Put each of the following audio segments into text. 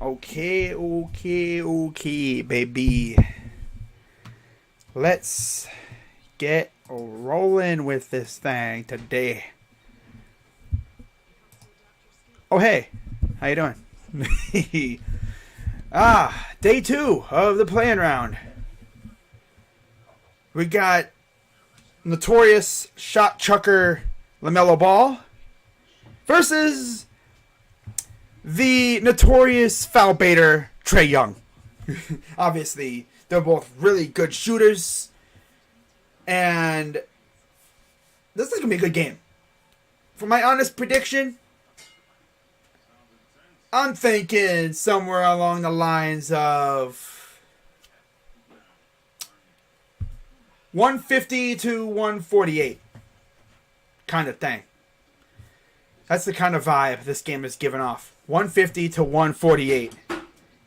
Okay, baby. Let's get rolling with this thing today. Oh, hey. How you doing? Day 2 of the playing round. We got notorious shot chucker LaMelo Ball versus the notorious foul baiter Trae Young. Obviously, they're both really good shooters, and this is going to be a good game. For my honest prediction, I'm thinking somewhere along the lines of 150 to 148 kind of thing. That's the kind of vibe this game is giving off. 150 to 148.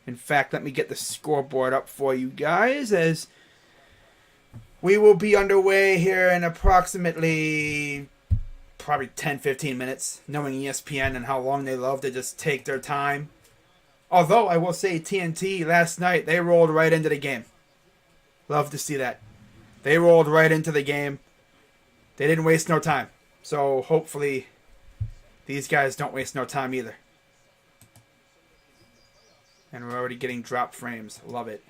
In fact, let me get the scoreboard up for you guys as we will be underway here in approximately probably 10-15 minutes, knowing ESPN and how long they love to just take their time. Although I will say TNT last night, they rolled right into the game. Love to see that. They rolled right into the game. They didn't waste no time. So hopefully these guys don't waste no time either. And we're already getting drop frames. Love it.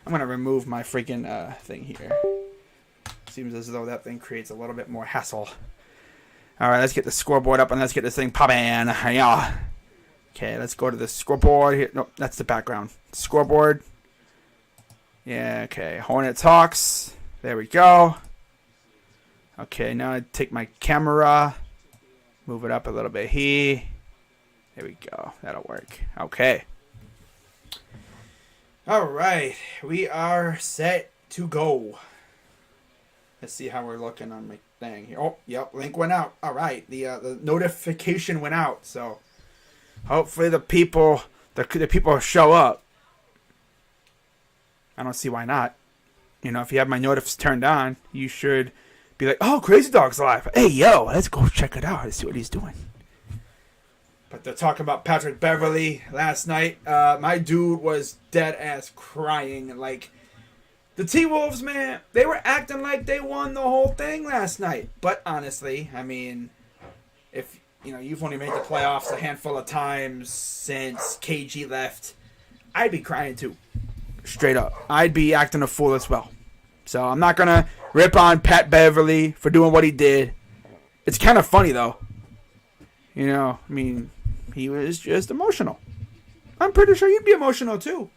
I'm going to remove my freaking thing here. Seems as though that thing creates a little bit more hassle. Alright, let's get the scoreboard up and let's get this thing popping. Yeah. Okay, let's go to the scoreboard here. Nope, that's the background. Scoreboard. Yeah, okay. Hornets Hawks. There we go. Okay, now I take my camera. Move it up a little bit here. There we go. That'll work. Okay. Alright, we are set to go. Let's see how we're looking on my thing here. Oh, yep, link went out. Alright, the notification went out, so hopefully the people show up. I don't see why not. You know, if you have my notifs turned on, you should be like, oh, Crazy Dog's live. Hey, yo, let's go check it out. Let's see what he's doing. But they're talking about Patrick Beverly last night. My dude was dead ass crying. Like, the T-Wolves, man, they were acting like they won the whole thing last night. But honestly, I mean, if you know you've only made the playoffs a handful of times since KG left, I'd be crying too. Straight up. I'd be acting a fool as well. So I'm not going to rip on Pat Beverly for doing what he did. It's kind of funny, though. You know, I mean, he was just emotional. I'm pretty sure you'd be emotional, too.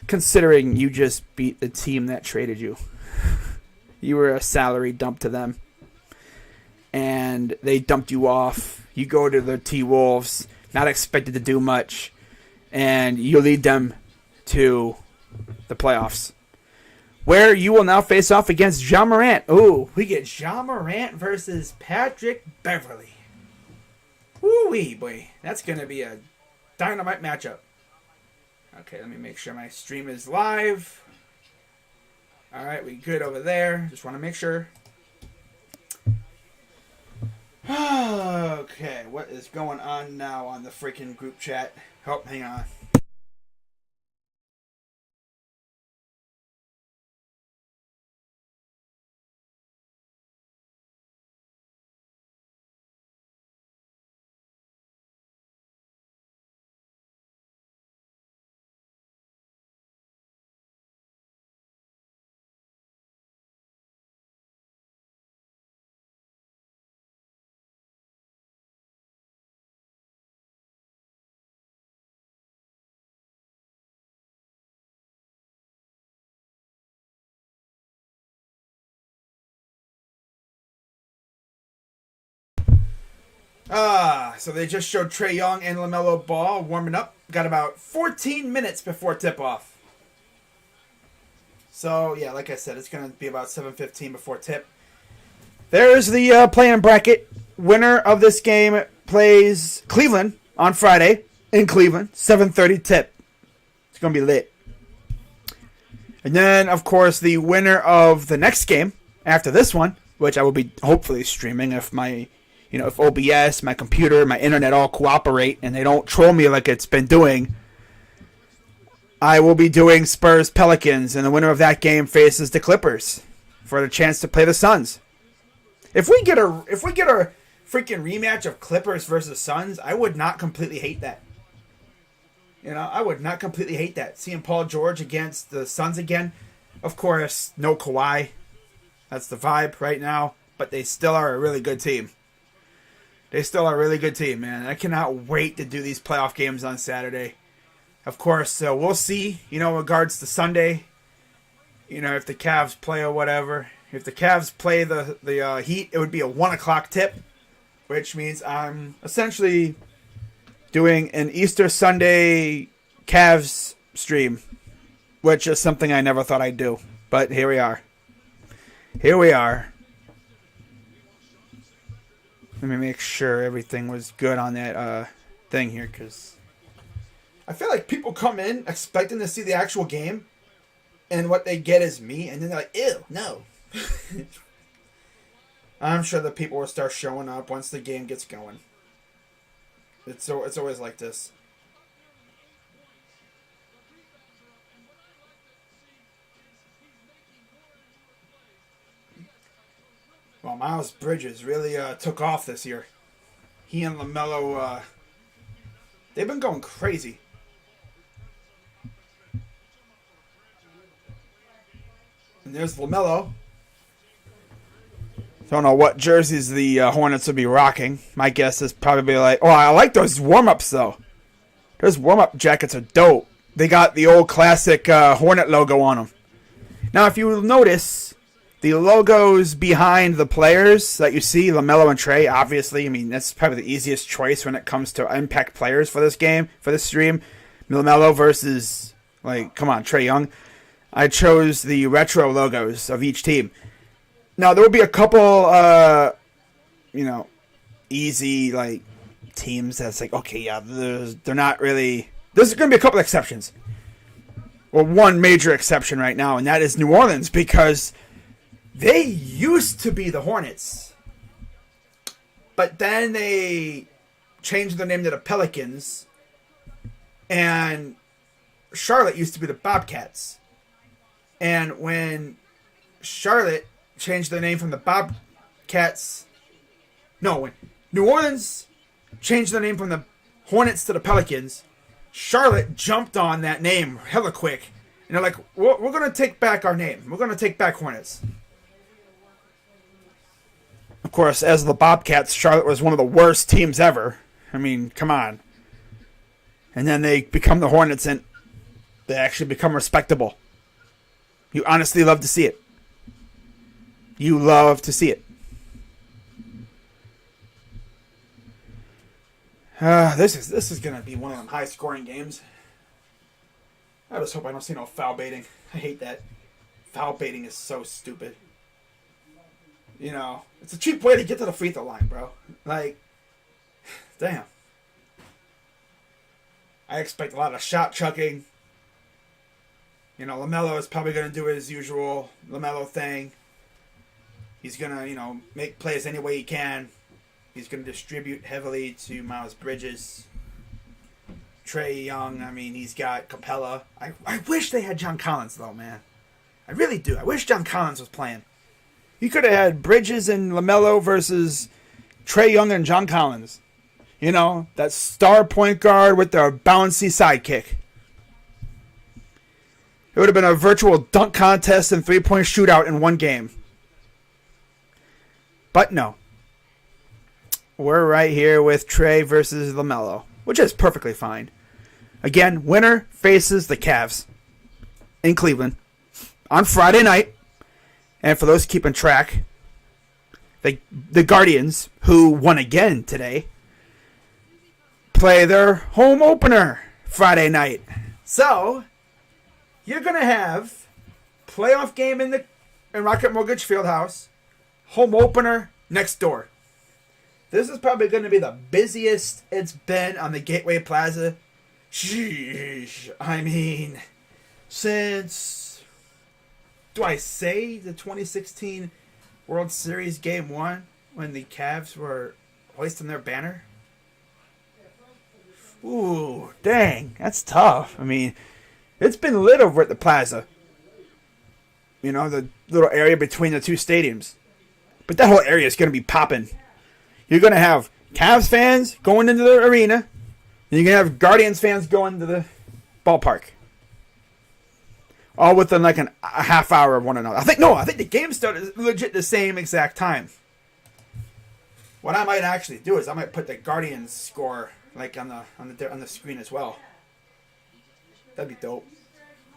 Considering you just beat the team that traded you. You were a salary dump to them. And they dumped you off. You go to the T-Wolves, not expected to do much. And you lead them to the playoffs, where you will now face off against Ja Morant. Ooh, we get Ja Morant versus Patrick Beverly. Woo-wee, boy. That's going to be a dynamite matchup. Okay, let me make sure my stream is live. All right, we good over there. Just want to make sure. Okay, what is going on now on the freaking group chat? Oh, hang on. So they just showed Trae Young and LaMelo Ball warming up. Got about 14 minutes before tip-off. So, yeah, like I said, it's going to be about 7:15 before tip. There's the play-in bracket. Winner of this game plays Cleveland on Friday in Cleveland, 7:30 tip. It's going to be lit. And then, of course, the winner of the next game after this one, which I will be hopefully streaming if if OBS, my computer, my internet all cooperate and they don't troll me like it's been doing I will be doing Spurs Pelicans, and the winner of that game faces the Clippers for the chance to play the Suns. If we get a freaking rematch of Clippers versus Suns, I would not completely hate that. I would not completely hate that. Seeing Paul George against the Suns again. Of course, no Kawhi. That's the vibe right now. But they still are a really good team. They still are a really good team, man. I cannot wait to do these playoff games on Saturday. Of course, we'll see, in regards to Sunday. If the Cavs play or whatever. If the Cavs play the Heat, it would be a 1 o'clock tip. Which means I'm essentially doing an Easter Sunday Cavs stream. Which is something I never thought I'd do. But here we are. Here we are. Let me make sure everything was good on that thing here, because I feel like people come in expecting to see the actual game, and what they get is me, and then they're like, ew, no. I'm sure the people will start showing up once the game gets going. It's always like this. Well, Miles Bridges really took off this year. He and LaMelo, they've been going crazy. And there's LaMelo. Don't know what jerseys the Hornets will be rocking. My guess is probably like... Oh, I like those warm-ups, though. Those warm-up jackets are dope. They got the old classic Hornet logo on them. Now, if you notice... The logos behind the players that you see, LaMelo and Trey, obviously, I mean, that's probably the easiest choice when it comes to impact players for this game, for this stream. LaMelo versus, come on, Trey Young. I chose the retro logos of each team. Now, there will be a couple, easy, teams that's okay, yeah, they're not really... There's going to be a couple exceptions. Well, one major exception right now, and that is New Orleans, because... They used to be the Hornets, but then they changed their name to the Pelicans, and Charlotte used to be the Bobcats. And when Charlotte changed their name from the Bobcats... No, when New Orleans changed their name from the Hornets to the Pelicans, Charlotte jumped on that name hella quick. And they're like, we're going to take back our name. We're going to take back Hornets. Of course, as the Bobcats, Charlotte was one of the worst teams ever. I mean, come on. And then they become the Hornets, and they actually become respectable. You honestly love to see it. You love to see it. This is going to be one of them high-scoring games. I just hope I don't see no foul baiting. I hate that. Foul baiting is so stupid. It's a cheap way to get to the free throw line, bro. Damn. I expect a lot of shot chucking. LaMelo is probably going to do his usual LaMelo thing. He's going to, make plays any way he can. He's going to distribute heavily to Miles Bridges. Trey Young, he's got Capella. I wish they had John Collins, though, man. I really do. I wish John Collins was playing. You could have had Bridges and LaMelo versus Trey Young and John Collins. That star point guard with their bouncy sidekick. It would have been a virtual dunk contest and three-point shootout in one game. But no. We're right here with Trey versus LaMelo, which is perfectly fine. Again, winner faces the Cavs in Cleveland on Friday night. And for those keeping track, the Guardians, who won again today, play their home opener Friday night. So, you're going to have playoff game in Rocket Mortgage Fieldhouse, home opener next door. This is probably going to be the busiest it's been on the Gateway Plaza. Sheesh. Since... Do I say the 2016 World Series Game 1 when the Cavs were hoisting their banner? Ooh, dang, that's tough. It's been lit over at the plaza. You know, the little area between the two stadiums. But that whole area is going to be popping. You're going to have Cavs fans going into the arena. And you're going to have Guardians fans going to the ballpark. All within like a half hour of one another. I think the game started legit the same exact time. What I might actually do is I might put the Guardians score like on the screen as well. That'd be dope.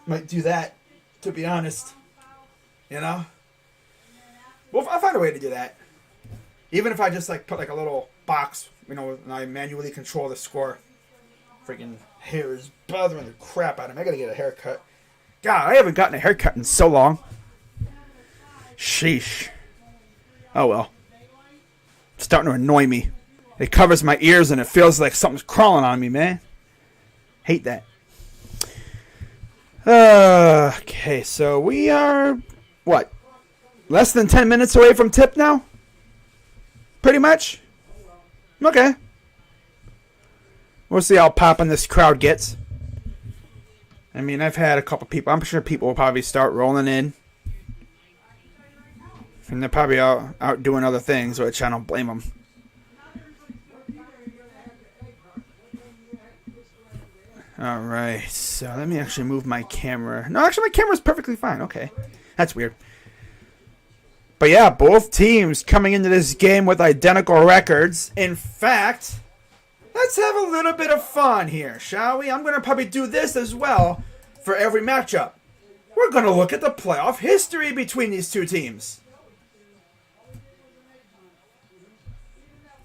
Might do that, to be honest. You know? Well, I'll find a way to do that. Even if I just like put like a little box, you know, and I manually control the score. Freaking hair is bothering the crap out of me. I gotta get a haircut. God, I haven't gotten a haircut in so long. Sheesh. Oh well. It's starting to annoy me. It covers my ears and it feels like something's crawling on me, man. Hate that. Okay, so we are, what? Less than 10 minutes away from tip now? Pretty much? Okay. We'll see how poppin' this crowd gets. I mean, I've had a couple people. I'm sure people will probably start rolling in. And they're probably out doing other things, which I don't blame them. Alright, so let me actually move my camera. No, actually my camera's perfectly fine. Okay. That's weird. But yeah, both teams coming into this game with identical records. In fact, let's have a little bit of fun here, shall we? I'm going to probably do this as well for every matchup. We're going to look at the playoff history between these two teams.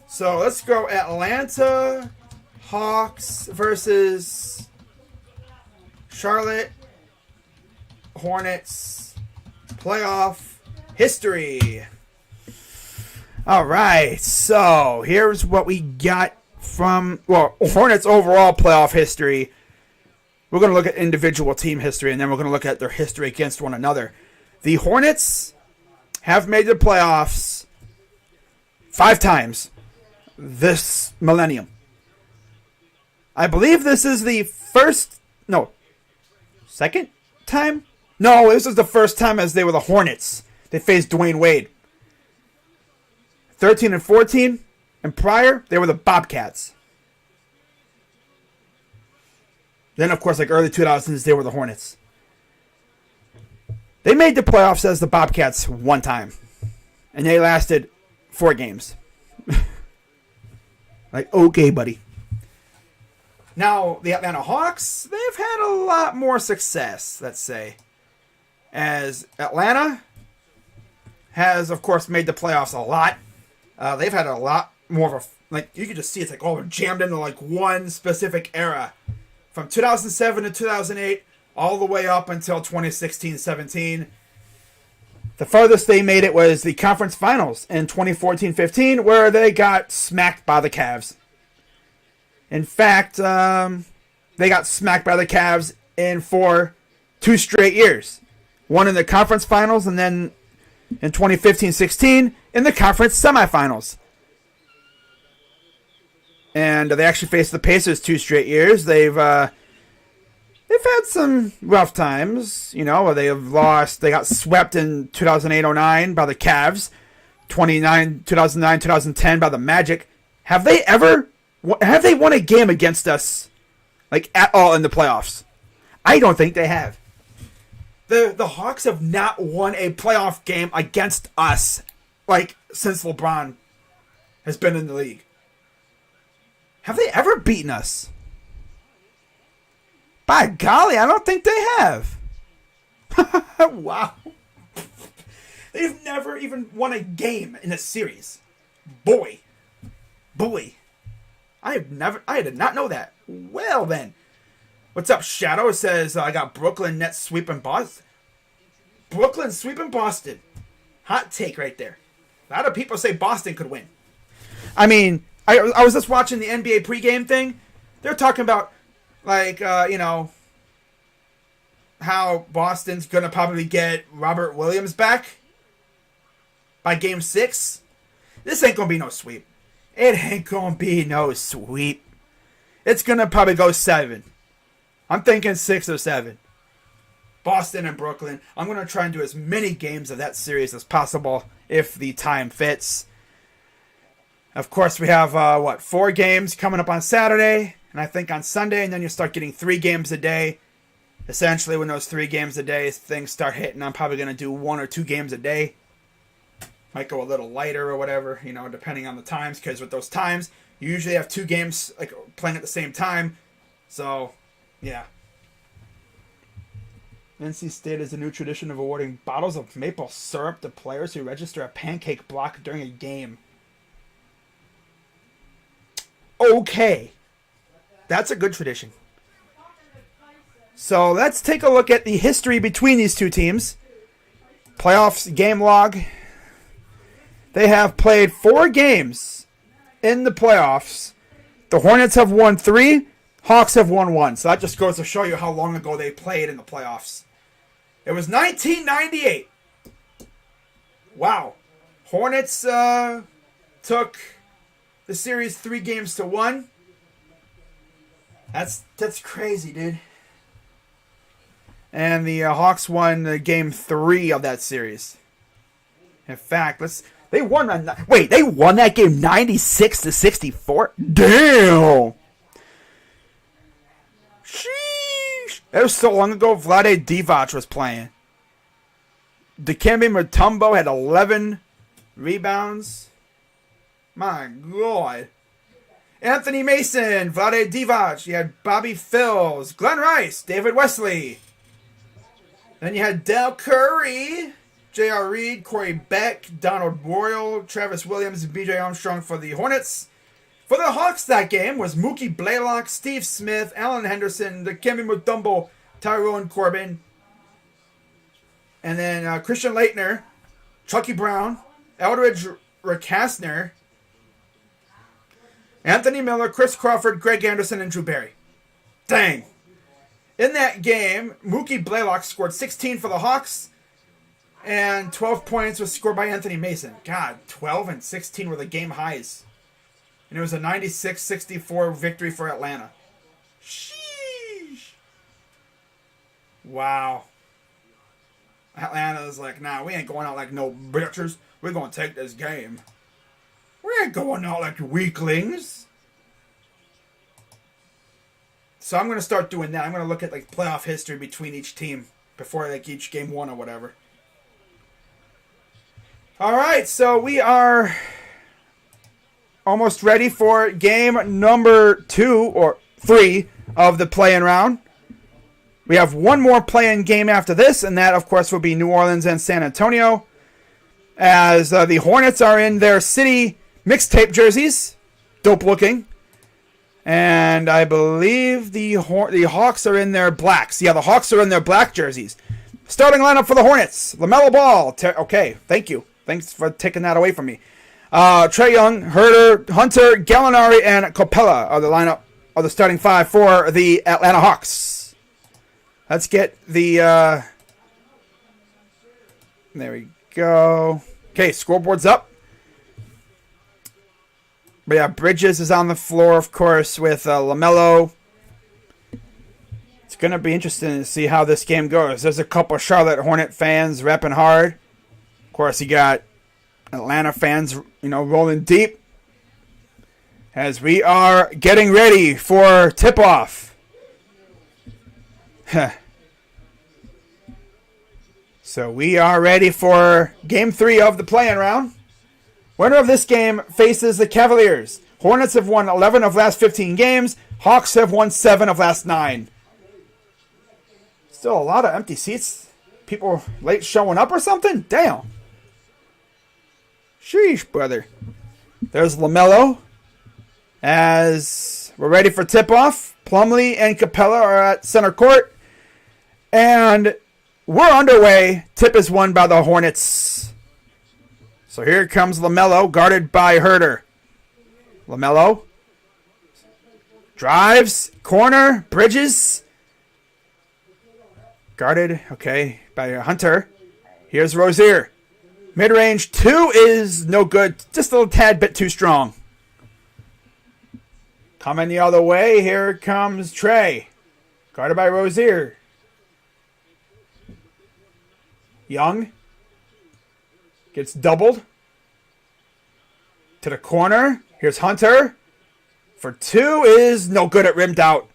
So let's go Atlanta Hawks versus Charlotte Hornets playoff history. All right, so here's what we got from, well, Hornets overall playoff history. We're going to look at individual team history, and then we're going to look at their history against one another. The Hornets have made the playoffs 5 times this millennium. I believe this is the second time? No, this is the first time as they were the Hornets. They faced Dwayne Wade. 13 and 14, and prior, they were the Bobcats. Then, of course, like early 2000s, they were the Hornets. They made the playoffs as the Bobcats one time, and they lasted 4 games. Like, okay, buddy. Now, the Atlanta Hawks, they've had a lot more success, let's say. As Atlanta has, of course, made the playoffs a lot. They've had a lot more of a, like, you can just see it's like, they're jammed into like one specific era. From 2007 to 2008, all the way up until 2016-17. The farthest they made it was the conference finals in 2014-15, where they got smacked by the Cavs. In fact, they got smacked by the Cavs for 2 straight years. One in the conference finals, and then in 2015-16 in the conference semifinals. And they actually faced the Pacers 2 straight years. They've had some rough times, you know, where they have lost. They got swept in 2008-09 by the Cavs, 2009-2010 by the Magic. Have they won a game against us, like, at all in the playoffs? I don't think they have. The Hawks have not won a playoff game against us, like, since LeBron has been in the league. Have they ever beaten us? By golly, I don't think they have. Wow. They've never even won a game in a series. Boy. I did not know that. Well then. What's up, Shadow? It says, I got Brooklyn Nets sweeping Boston. Brooklyn sweeping Boston. Hot take right there. A lot of people say Boston could win. I mean, I was just watching the NBA pregame thing. They're talking about, like, how Boston's going to probably get Robert Williams back by Game 6. This ain't going to be no sweep. It ain't going to be no sweep. It's going to probably go 7. I'm thinking 6 or 7. Boston and Brooklyn. I'm going to try and do as many games of that series as possible if the time fits. Of course, we have, 4 games coming up on Saturday, and I think on Sunday, and then you start getting 3 games a day. Essentially, when those 3 games a day, things start hitting, I'm probably going to do 1 or 2 games a day. Might go a little lighter or whatever, depending on the times, because with those times, you usually have 2 games like playing at the same time. So, yeah. NC State has a new tradition of awarding bottles of maple syrup to players who register a pancake block during a game. Okay. That's a good tradition. So let's take a look at the history between these two teams. Playoffs game log. They have played 4 games in the playoffs. The Hornets have won 3. Hawks have won 1. So that just goes to show you how long ago they played in the playoffs. It was 1998. Wow. Hornets took the series 3-1. That's crazy, dude. And the Hawks won game 3 of that series. In fact, they won that game 96-64. Damn. Sheesh. That was so long ago. Vlade Divac was playing. Dikembe Mutombo had 11 rebounds. My God. Anthony Mason, Vlade Divac. You had Bobby Phills, Glenn Rice, David Wesley. Then you had Del Curry, J.R. Reed, Corey Beck, Donald Royal, Travis Williams, and B.J. Armstrong for the Hornets. For the Hawks that game was Mookie Blaylock, Steve Smith, Alan Henderson, Dikembe Mutombo, Tyrone Corbin. And then Christian Laettner, Chucky Brown, Eldridge Rakasner, Anthony Miller, Chris Crawford, Greg Anderson, and Drew Barry. Dang. In that game, Mookie Blaylock scored 16 for the Hawks, and 12 points was scored by Anthony Mason. God, 12 and 16 were the game highs. And it was a 96-64 victory for Atlanta. Sheesh. Wow. Atlanta's like, nah, we ain't going out like no bitches. We're going to take this game. We ain't going out like weaklings. So I'm going to start doing that. I'm going to look at like playoff history between each team before like each game 1 or whatever. All right, so we are almost ready for game number 2 or 3 of the play-in round. We have one more play-in game after this, and that, of course, will be New Orleans and San Antonio, as the Hornets are in their city mixtape jerseys, dope looking, and I believe the Hawks are in their blacks. Yeah, the Hawks are in their black jerseys. Starting lineup for the Hornets: LaMelo Ball. Okay, thank you. Thanks for taking that away from me. Trae Young, Herter, Hunter, Gallinari, and Capella are the lineup of the starting 5 for the Atlanta Hawks. Let's get the... there we go. Okay, scoreboard's up. But yeah, Bridges is on the floor, of course, with LaMelo. It's going to be interesting to see how this game goes. There's a couple Charlotte Hornet fans repping hard. Of course, you got Atlanta fans, rolling deep. As we are getting ready for tip-off. So we are ready for Game 3 of the play-in round. Winner of this game faces the Cavaliers. Hornets have won 11 of last 15 games. Hawks have won 7 of last 9. Still a lot of empty seats. People late showing up or something? Damn. Sheesh, brother. There's LaMelo. As we're ready for tip-off, Plumlee and Capella are at center court. And we're underway. Tip is won by the Hornets. So here comes LaMelo, guarded by Herter. LaMelo drives, corner, Bridges. Guarded, okay, by Hunter. Here's Rozier. Mid-range 2 is no good. Just a little tad bit too strong. Coming the other way, here comes Trae. Guarded by Rozier. Young gets doubled to the corner. Here's Hunter for two, is no good at rimmed out.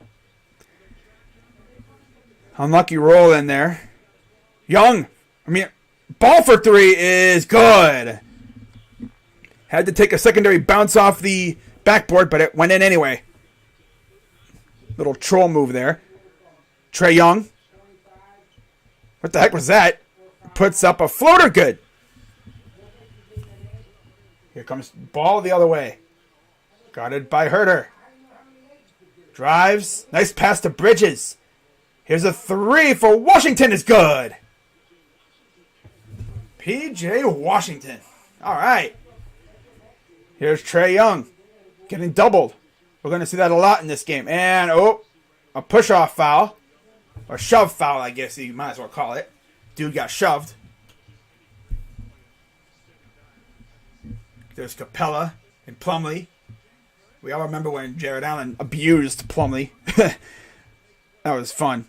Unlucky roll in there. Young, ball for three is good. Had to take a secondary bounce off the backboard, but it went in anyway. Little troll move there. Trae Young. What the heck was that? Puts up a floater, good. Here comes ball the other way. Guarded by Herter. Drives. Nice pass to Bridges. Here's a three for Washington, is good. P.J. Washington. All right. Here's Trae Young getting doubled. We're going to see that a lot in this game. And, a push-off foul. Or shove foul, I guess you might as well call it. Dude got shoved. There's Capella and Plumlee. We all remember when Jared Allen abused Plumlee. That was fun.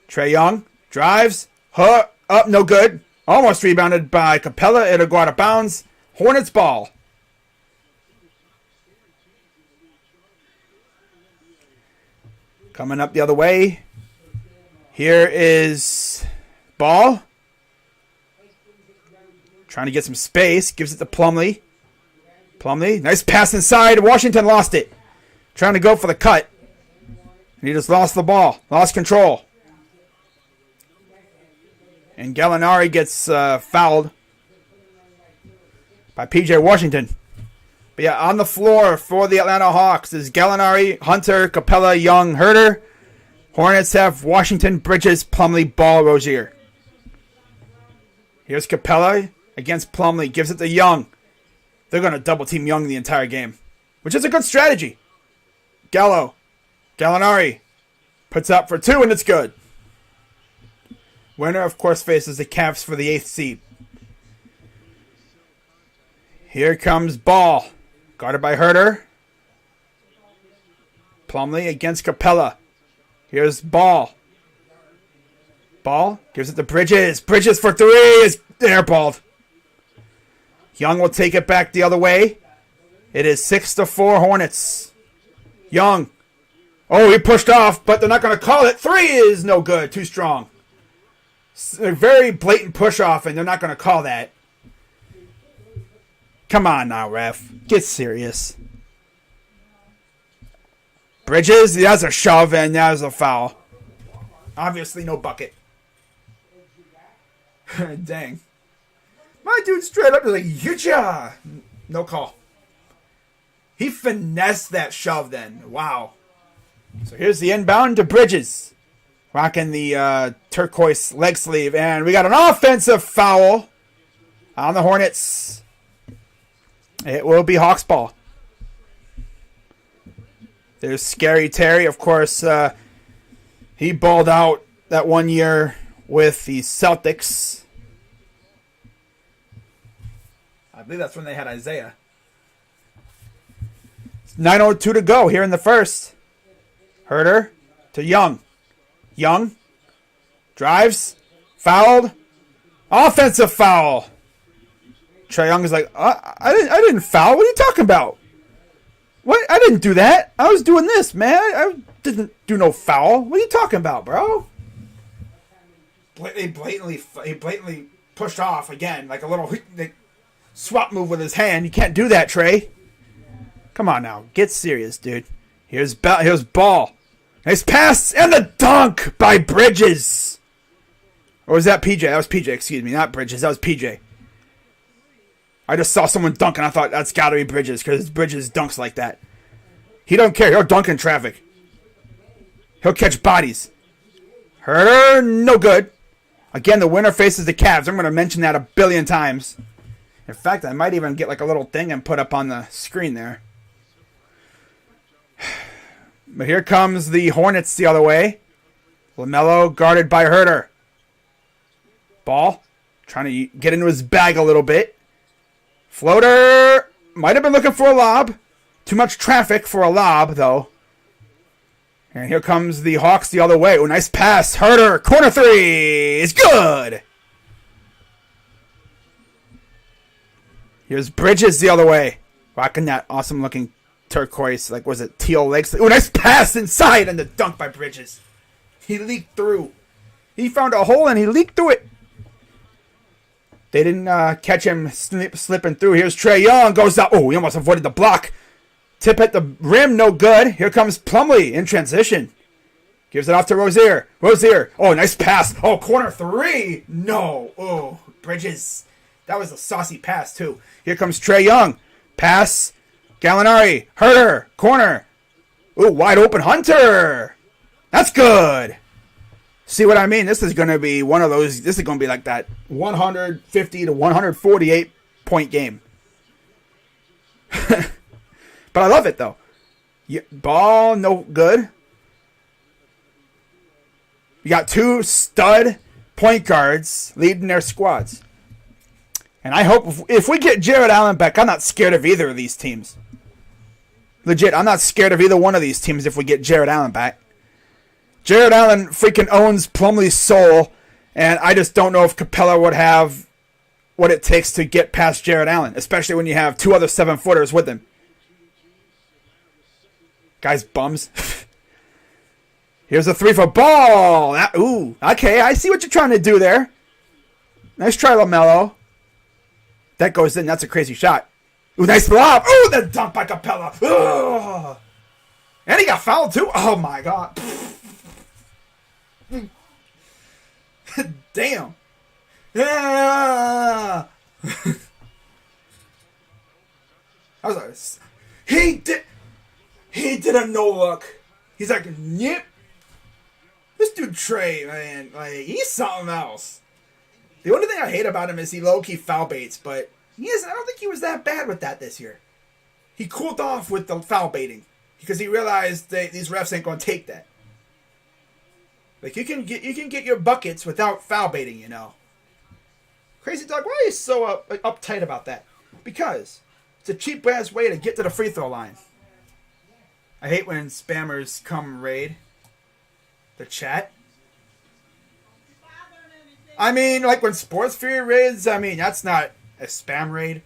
Trae Young drives. Up, no good. Almost rebounded by Capella. It'll go out of bounds. Hornets ball. Coming up the other way. Here is ball. Trying to get some space. Gives it to Plumlee. Plumlee. Nice pass inside. Washington lost it. Trying to go for the cut. And he just lost the ball. Lost control. And Gallinari gets fouled by P.J. Washington. But yeah, on the floor for the Atlanta Hawks is Gallinari, Hunter, Capella, Young, Herter. Hornets have Washington, Bridges, Plumlee, Ball, Rozier. Here's Capella against Plumlee. Gives it to Young. They're going to double team Young the entire game, which is a good strategy. Gallinari puts up for two, and it's good. Winner, of course, faces the Cavs for the 8th seed. Here comes Ball. Guarded by Herter. Plumlee against Capella. Here's Ball. Ball gives it to Bridges. Bridges for three is airballed. Young will take it back the other way. It is 6-4 Hornets. Young. Oh, he pushed off, but they're not going to call it. Three is no good. Too strong. A very blatant push off, and they're not going to call that. Come on now, ref. Get serious. Bridges, that's a shove, and that's a foul. Obviously, no bucket. Dang. My dude straight up is like, yucha! No call. He finessed that shove then. Wow. So here's the inbound to Bridges. Rocking the turquoise leg sleeve. And we got an offensive foul on the Hornets. It will be Hawks ball. There's Scary Terry. Of course, he balled out that 1 year with the Celtics. I believe that's when they had Isaiah. 9:02 to go here in the first. Herter to Young. Young drives. Fouled. Offensive foul. Trae Young is like, I didn't foul. What are you talking about? What? I didn't do that. I was doing this, man. I didn't do no foul. What are you talking about, bro? He blatantly pushed off again, like a little swap move with his hand. You can't do that, Trae. Come on now. Get serious, dude. Here's Ball. Nice pass and the dunk by Bridges. Or was that PJ? That was PJ, excuse me. Not Bridges. That was PJ. I just saw someone dunk and I thought that's got to be Bridges because Bridges dunks like that. He don't care. He'll dunk in traffic. He'll catch bodies. Herter, no good. Again, the winner faces the Cavs. I'm going to mention that a billion times. In fact, I might even get like a little thing and put up on the screen there. But here comes the Hornets the other way. LaMelo guarded by Herter. Ball. Trying to get into his bag a little bit. Floater. Might have been looking for a lob. Too much traffic for a lob, though. And here comes the Hawks the other way. Oh, nice pass. Herter. Corner three. It's good. Here's Bridges the other way. Rocking that awesome looking turquoise, like, was it teal legs? Oh, nice pass inside and the dunk by Bridges. He leaked through. He found a hole and he leaked through it. They didn't catch him slipping through. Here's Trae Young. Goes up. Oh, he almost avoided the block. Tip at the rim. No good. Here comes Plumlee in transition. Gives it off to Rozier. Rozier. Oh, nice pass. Oh, corner three. No. Oh, Bridges. That was a saucy pass, too. Here comes Trae Young. Pass. Gallinari. Herter. Corner. Oh, wide open Hunter. That's good. See what I mean? This is going to be one of those. This is going to be like that 150 to 148 point game. But I love it, though. Ball, no good. You got two stud point guards leading their squads. And I hope if we get Jared Allen back, I'm not scared of either of these teams. Legit, I'm not scared of either one of these teams if we get Jared Allen back. Jared Allen freaking owns Plumlee's soul, and I just don't know if Capella would have what it takes to get past Jared Allen, especially when you have two other 7-footers with him. Guys, bums. Here's a 3 for ball. Ooh, okay, I see what you're trying to do there. Nice try, LaMelo. That goes in. That's a crazy shot. Ooh, nice lob. Ooh, the dunk by Capella. Ugh. And he got fouled, too. Oh, my God. Damn. Yeah. I was like, he did a no look. He's like, yep. This dude Trae, man, like, he's something else. The only thing I hate about him is he low-key foul baits, but I don't think he was that bad with that this year. He cooled off with the foul baiting because he realized that these refs ain't gonna take that. Like, you can get your buckets without foul baiting, you know. Crazy Dog, why are you so uptight about that? Because it's a cheap-ass way to get to the free throw line. I hate when spammers come raid the chat. I mean, like when Sports Fury raids, I mean, that's not a spam raid.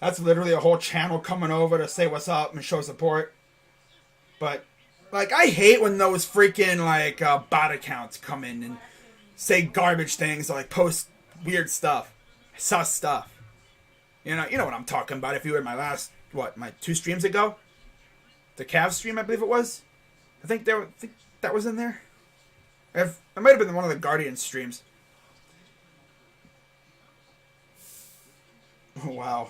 That's literally a whole channel coming over to say what's up and show support. But, like, I hate when those freaking, like, bot accounts come in and say garbage things or, like, post weird stuff. Sus stuff. You know what I'm talking about. If you were in my last, my 2 streams ago? The Cavs stream, I believe it was. I think that was in there. It might have been one of the Guardian streams. Oh, wow.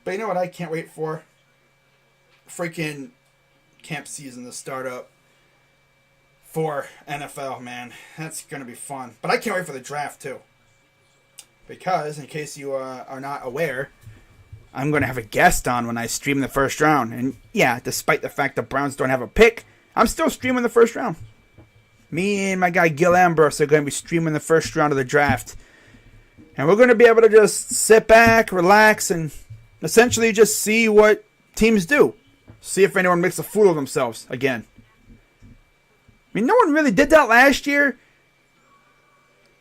But you know what I can't wait for? Freaking camp season to start up for NFL, man. That's going to be fun. But I can't wait for the draft, too. Because, in case you are not aware, I'm going to have a guest on when I stream the first round. And yeah, despite the fact the Browns don't have a pick, I'm still streaming the first round. Me and my guy Gil Ambrose are going to be streaming the first round of the draft. And we're going to be able to just sit back, relax, and essentially just see what teams do. See if anyone makes a fool of themselves again. I mean, no one really did that last year.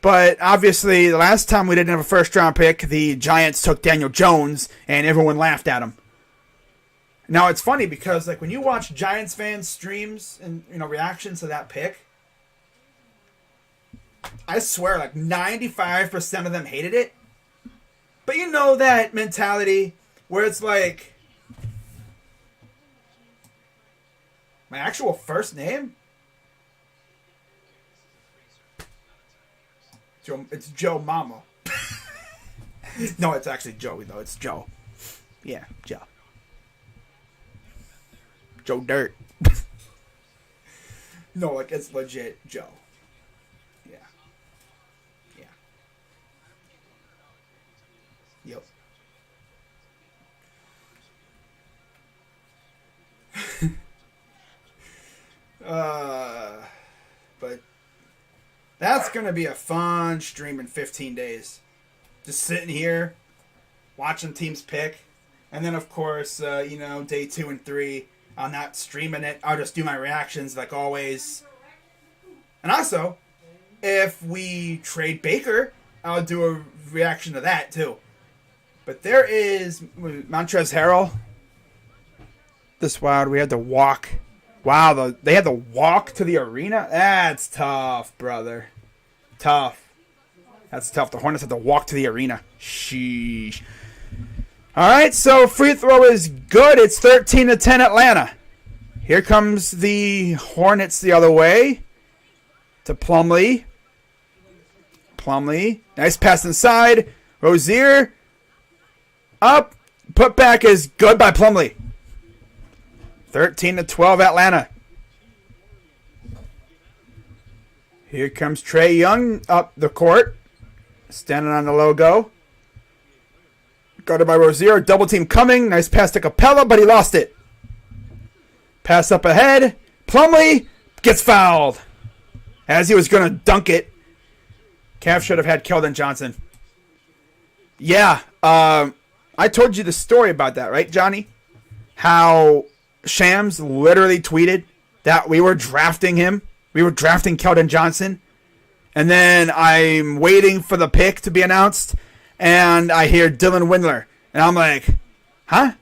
But obviously, the last time we didn't have a first-round pick, the Giants took Daniel Jones, and everyone laughed at him. Now, it's funny because, like, when you watch Giants fans' streams and, reactions to that pick, I swear, like, 95% of them hated it. But you know that mentality where it's like, my actual first name? It's Joe Mama. No, it's actually Joey, though. It's Joe. Yeah, Joe. Joe Dirt. No, like, it's legit Joe. Yeah. Yeah. Yep. But that's going to be a fun stream in 15 days. Just sitting here, watching teams pick. And then, of course, day 2 and 3, I'm not streaming it. I'll just do my reactions like always. And also, if we trade Baker, I'll do a reaction to that too. But there is Montrezl Harrell. This Wild, we had to walk. Wow, they had to walk to the arena? That's tough, brother. Tough. That's tough. The Hornets had to walk to the arena. Sheesh. All right, so free throw is good. It's 13-10 Atlanta. Here comes the Hornets the other way to Plumlee. Nice pass inside. Rozier. Up. Put back is good by Plumlee. 13-12 Atlanta. Here comes Trae Young up the court. Standing on the logo. Guarded by Rozier. Double team coming. Nice pass to Capella, but he lost it. Pass up ahead. Plumlee gets fouled. As he was going to dunk it. Cavs should have had Keldon Johnson. Yeah. I told you the story about that, right, Johnny? How Shams literally tweeted that we were drafting him. We were drafting Keldon Johnson. And then I'm waiting for the pick to be announced. And I hear Dylan Windler. And I'm like, huh?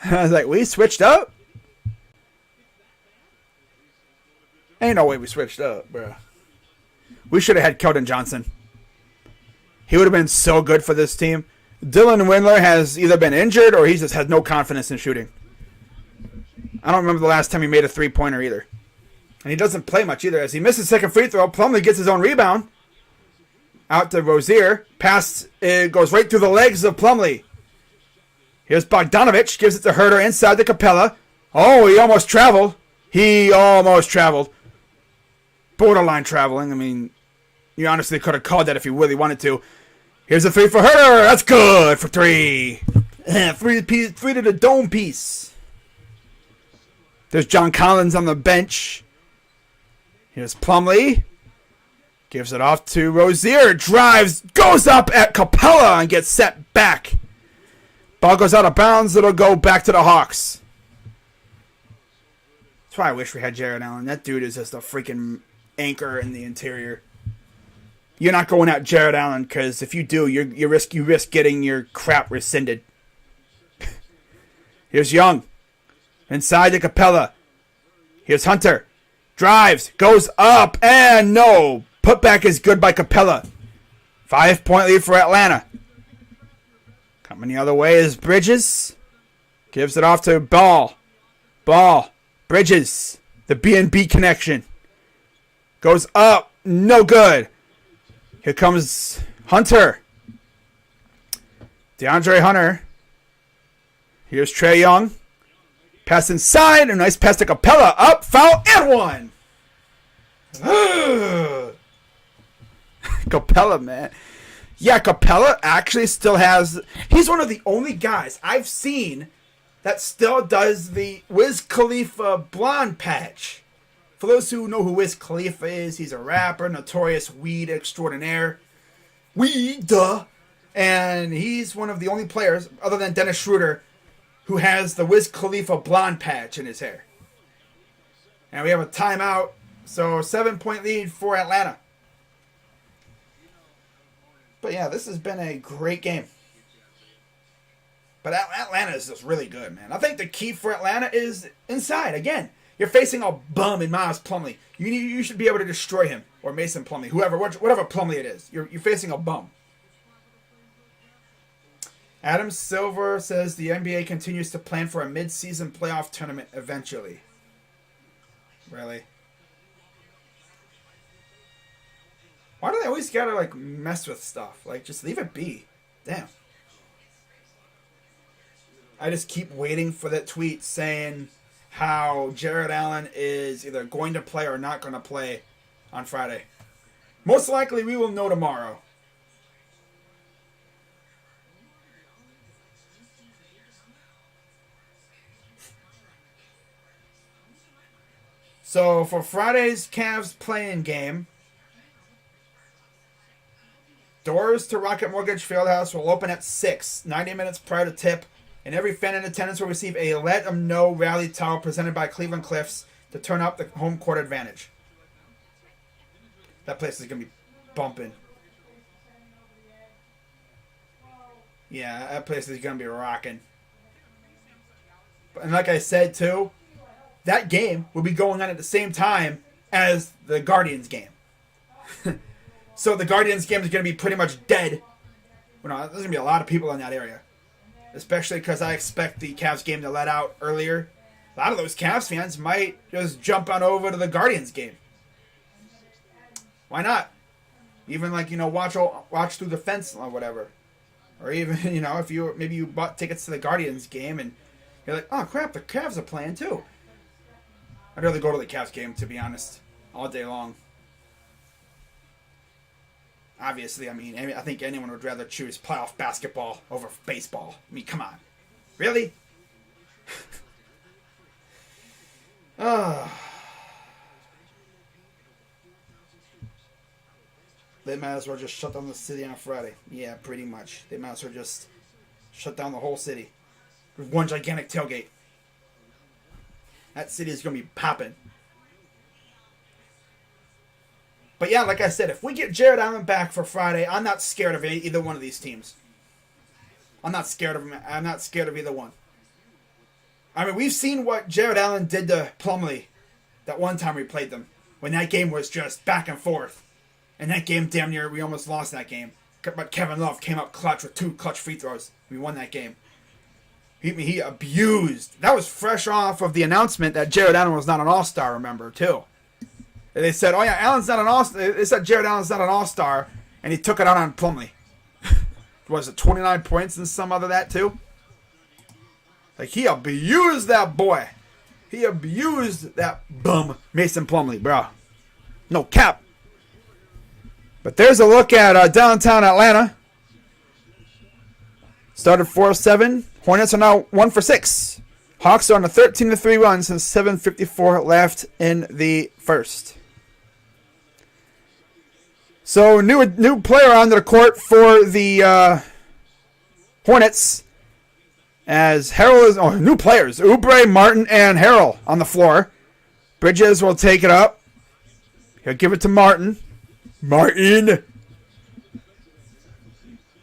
I was like, we switched up? Ain't no way we switched up, bro. We should have had Keldon Johnson. He would have been so good for this team. Dylan Windler has either been injured or he just has no confidence in shooting. I don't remember the last time he made a three-pointer either. And he doesn't play much either. As he misses second free throw, Plumlee gets his own rebound. Out to Rozier. Pass goes right through the legs of Plumlee. Here's Bogdanovich. Gives it to Herter inside the Capella. Oh, he almost traveled. Borderline traveling. I mean, you honestly could have called that if you really wanted to. Here's a three for Herter. That's good for three. Three to the dome piece. There's John Collins on the bench. Here's Plumlee. Gives it off to Rozier. Drives. Goes up at Capella and gets set back. Ball goes out of bounds. It'll go back to the Hawks. That's why I wish we had Jared Allen. That dude is just a freaking anchor in the interior. You're not going at Jared Allen because if you do, you risk getting your crap rescinded. Here's Young. Inside the Capella. Here's Hunter. Drives. Goes up. And no. Putback is good by Capella. 5-point lead for Atlanta. Coming the other way is Bridges. Gives it off to Ball. Bridges. The B&B connection. Goes up. No good. Here comes Hunter. DeAndre Hunter. Here's Trae Young. Pass inside. A nice pass to Capella. Up. Foul. And one. Capella, man. Yeah, Capella actually still has... He's one of the only guys I've seen that still does the Wiz Khalifa blonde patch. For those who know who Wiz Khalifa is, he's a rapper, notorious weed extraordinaire. And he's one of the only players, other than Dennis Schroeder, who has the Wiz Khalifa blonde patch in his hair. And we have a timeout. So 7-point lead for Atlanta. But yeah, this has been a great game. But Atlanta is just really good, man. I think the key for Atlanta is inside. Again, you're facing a bum in Miles Plumlee. You should be able to destroy him. Or Mason Plumlee. Whatever Plumlee it is. You're facing a bum. Adam Silver says the NBA continues to plan for a mid-season playoff tournament eventually. Really? Why do they always gotta, mess with stuff? Just leave it be. Damn. I just keep waiting for that tweet saying how Jared Allen is either going to play or not going to play on Friday. Most likely we will know tomorrow. So for Friday's Cavs play-in game, doors to Rocket Mortgage Fieldhouse will open at 6, 90 minutes prior to tip. and every fan in attendance will receive a Let 'em Know rally towel presented by Cleveland Cliffs to turn up the home court advantage. That place is going to be bumping. Yeah, that place is going to be rocking. And like I said, too, that game will be going on at the same time as the Guardians game. So the Guardians game is going to be pretty much dead. Well, no, there's going to be a lot of people in that area. Especially because I expect the Cavs game to let out earlier. A lot of those Cavs fans might just jump on over to the Guardians game. Why not? Even watch through the fence or whatever. Or even, if you bought tickets to the Guardians game and you're like, oh crap, the Cavs are playing too. I'd rather go to the Cavs game, to be honest, all day long. Obviously, I think anyone would rather choose playoff basketball over baseball. Come on. Really? They might as well just shut down the city on Friday. Yeah, pretty much. They might as well just shut down the whole city with one gigantic tailgate. That city is going to be popping. But yeah, like I said, if we get Jared Allen back for Friday, I'm not scared of either one of these teams. I'm not scared of him. I'm not scared of either one. We've seen what Jared Allen did to Plumlee that one time we played them, when that game was just back and forth. And that game, damn near, we almost lost that game. But Kevin Love came up clutch with 2 clutch free throws. We won that game. He abused. That was fresh off of the announcement that Jared Allen was not an all-star, remember, too. They said, oh yeah, Allen's not an all-star. They said Jared Allen's not an all-star, and he took it out on Plumlee. Was it 29 points and some other that, too? Like, he abused that boy. He abused that bum, Mason Plumlee, bro. No cap. But there's a look at downtown Atlanta. Started 4-7. Hornets are now 1-for-6. Hawks are on a 13-3 run since 7:54 left in the first. So new player on the court for the Hornets. As Harrell is new players. Oubre, Martin, and Harrell on the floor. Bridges will take it up. He'll give it to Martin.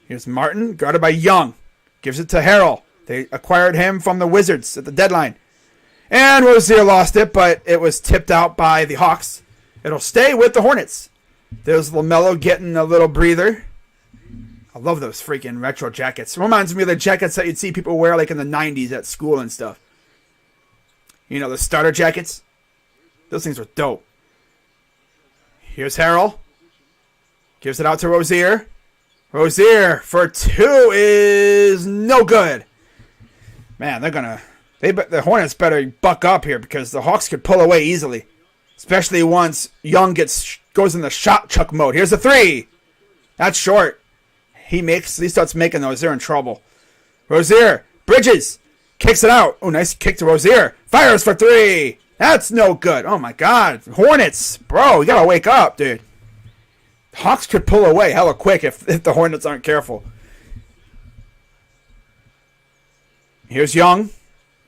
Here's Martin, guarded by Young. Gives it to Harrell. They acquired him from the Wizards at the deadline. And Rozier lost it, but it was tipped out by the Hawks. It'll stay with the Hornets. There's LaMelo getting a little breather. I love those freaking retro jackets. It reminds me of the jackets that you'd see people wear like in the 90s at school and stuff. The starter jackets. Those things were dope. Here's Harrell. Gives it out to Rozier. Rozier for 2 is no good. Man, the Hornets better buck up here because the Hawks could pull away easily. Especially once Young goes in the shot chuck mode. Here's a 3. That's short. He starts making those. They're in trouble. Rozier. Bridges. Kicks it out. Oh, nice kick to Rozier. Fires for 3. That's no good. Oh, my God. Hornets. Bro, you got to wake up, dude. Hawks could pull away hella quick if the Hornets aren't careful. Here's Young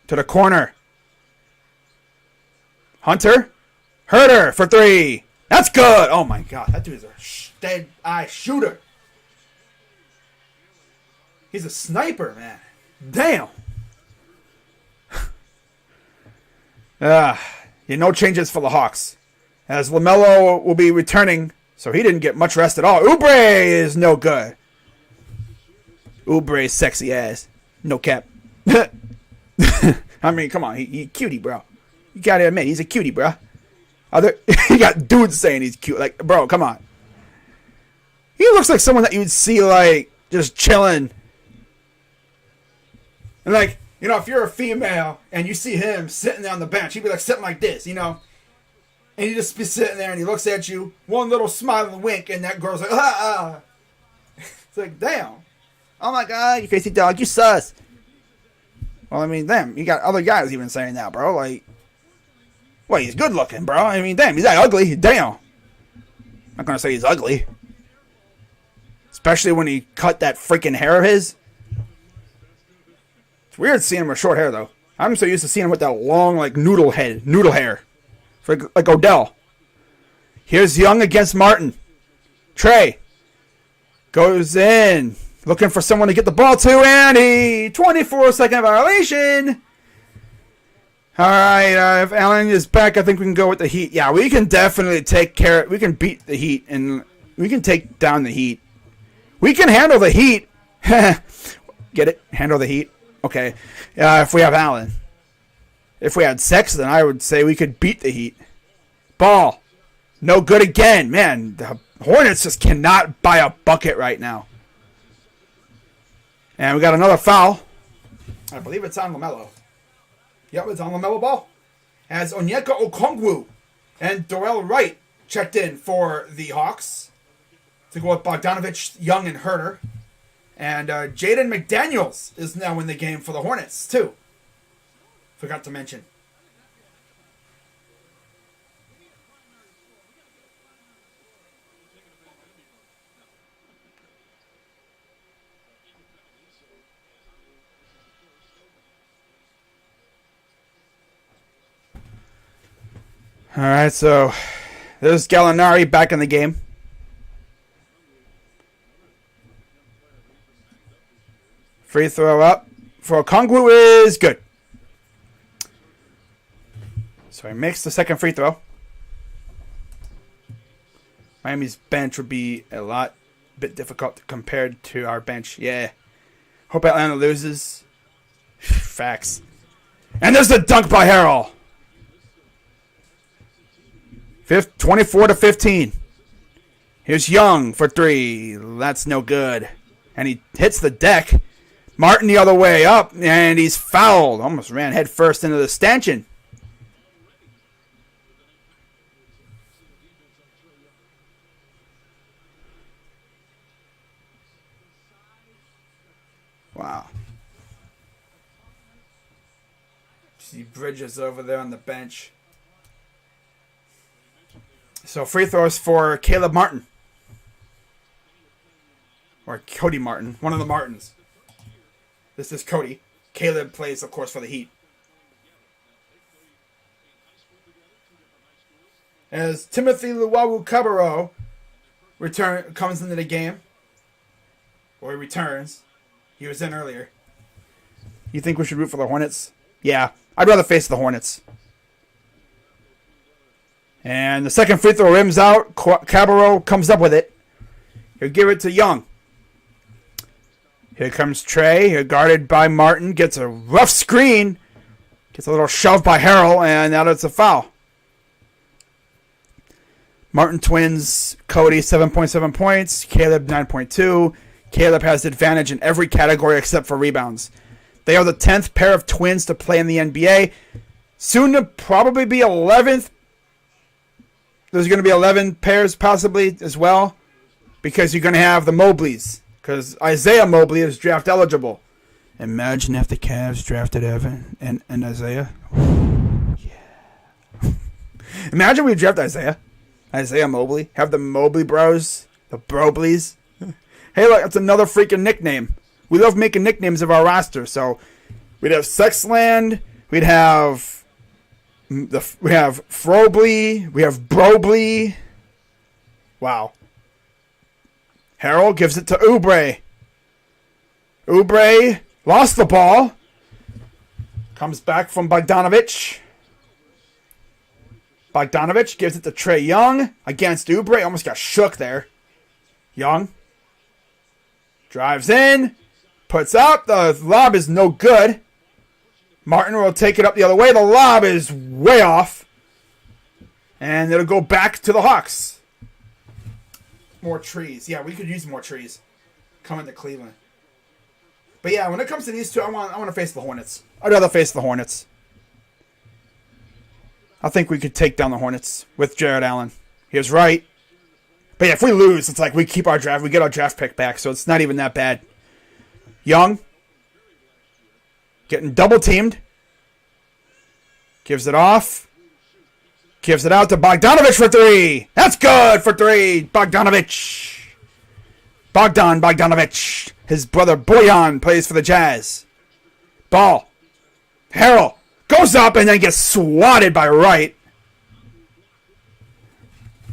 to the corner. Hunter. Herter for 3. That's good. Oh, my God. That dude is a dead-eye shooter. He's a sniper, man. Damn. No changes for the Hawks. As LaMelo will be returning, so he didn't get much rest at all. Oubre is no good. Oubre's sexy ass. No cap. Come on. He cutie, bro. You gotta admit, he's a cutie, bro. You got dudes saying he's cute. Like, bro, come on. He looks like someone that you would see, like, just chilling. And, like, if you're a female and you see him sitting there on the bench, he'd be, like, sitting like this, And he'd just be sitting there and he looks at you, one little smile and wink, and that girl's like, ah. It's like, damn. Oh, my God, you crazy dog, you sus. Well, damn, you got other guys even saying that, bro. Like, well, he's good looking, bro. Damn, he's that ugly. Damn. I'm not going to say he's ugly. Especially when he cut that freaking hair of his. weird seeing him with short hair, though. I'm so used to seeing him with that long, like, noodle hair. Like Odell. Here's Young against Martin. Trey goes in. Looking for someone to get the ball to, and 24-second violation. All right, if Allen is back, I think we can go with the Heat. Yeah, we can definitely we can beat the Heat, and we can take down the Heat. We can handle the Heat. Get it? Handle the Heat? Okay. If we have Allen. If we had Sexton, I would say we could beat the Heat. Ball. No good again. Man, the Hornets just cannot buy a bucket right now. And we got another foul. I believe it's on LaMelo. Yep, it's on LaMelo Ball. As Onyeka Okongwu and Dorell Wright checked in for the Hawks to go with Bogdanovich, Young, and Herter. And Jaden McDaniels is now in the game for the Hornets, too. Forgot to mention. All right, so there's Gallinari back in the game. Free throw up for Okongwu is good. So he makes the second free throw. Miami's bench would be a bit difficult compared to our bench. Yeah. Hope Atlanta loses. Facts. And there's the dunk by Harrell. 24-15. Here's Young for three. That's no good. And he hits the deck. Martin the other way up, and he's fouled. Almost ran head first into the stanchion. Wow. See Bridges over there on the bench. So free throws for Caleb Martin. Or Cody Martin. One of the Martins. This is Cody. Caleb plays, of course, for the Heat. As Timothy Luwawu-Cabarrot comes into the game. Or he returns. He was in earlier. You think we should root for the Hornets? Yeah. I'd rather face the Hornets. And the second free throw rims out. Cabarrot comes up with it. He'll give it to Young. Here comes Trey. Here guarded by Martin. Gets a rough screen. Gets a little shove by Harrell. And now it's a foul. Martin twins. Cody 7.7 points. Caleb 9.2. Caleb has the advantage in every category except for rebounds. They are the 10th pair of twins to play in the NBA. Soon to probably be 11th. There's going to be 11 pairs possibly as well. Because you're going to have the Mobleys. Because Isaiah Mobley is draft eligible. Imagine if the Cavs drafted Evan and Isaiah. Yeah. Imagine we draft Isaiah. Isaiah Mobley. Have the Mobley bros. The Brobleys. Hey, look, that's another freaking nickname. We love making nicknames of our roster. So we'd have Sexland. We'd have Frobley. We have Brobley. Wow. Harrell gives it to Oubre. Oubre lost the ball. Comes back from Bogdanovich. Bogdanovich gives it to Trey Young against Oubre. Almost got shook there. Young. Drives in. Puts up. The lob is no good. Martin will take it up the other way. The lob is way off. And it'll go back to the Hawks. More trees. Yeah, we could use more trees. Coming to Cleveland. But yeah, when it comes to these two, I want to face the Hornets. I'd rather face the Hornets. I think we could take down the Hornets with Jared Allen. He was right. But yeah, if we lose, it's like we keep our draft. We get our draft pick back, so it's not even that bad. Young. Getting double teamed. Gives it off. Gives it out to Bogdanovich for three. That's good for three. Bogdanovich. Bogdanovich. His brother Bojan plays for the Jazz. Ball. Harrell goes up and then gets swatted by Wright.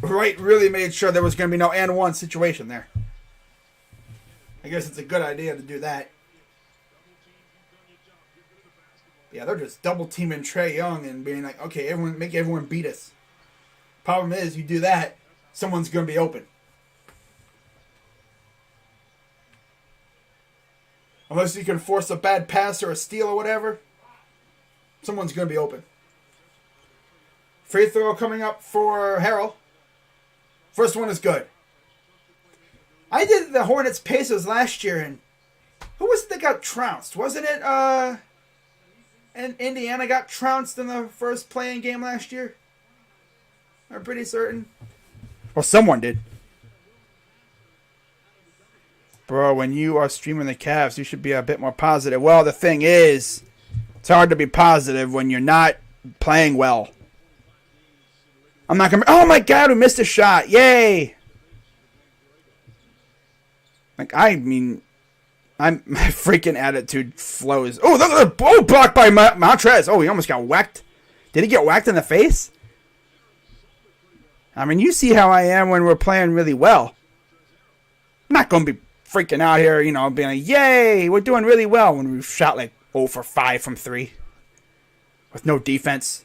Wright really made sure there was going to be no and one situation there. I guess it's a good idea to do that. Yeah, they're just double teaming Trae Young and being like, okay, make everyone beat us. Problem is, you do that, someone's going to be open. Unless you can force a bad pass or a steal or whatever, someone's going to be open. Free throw coming up for Harrell. First one is good. I did the Hornets Pacers last year, and who was it that got trounced? Wasn't it, and Indiana got trounced in the first playing game last year? I'm pretty certain. Well, someone did. Bro, when you are streaming the Cavs, you should be a bit more positive. Well, the thing is, it's hard to be positive when you're not playing well. I'm not going to... Oh, my God, we missed a shot. Yay! Like, I mean, my freaking attitude flows. Oh, look at the... Oh, blocked by Montrez. Oh, he almost got whacked. Did he get whacked in the face? I mean, you see how I am when we're playing really well. I'm not going to be freaking out here, you know, being like, yay, we're doing really well when we've shot like 0 for 5 from 3. With no defense.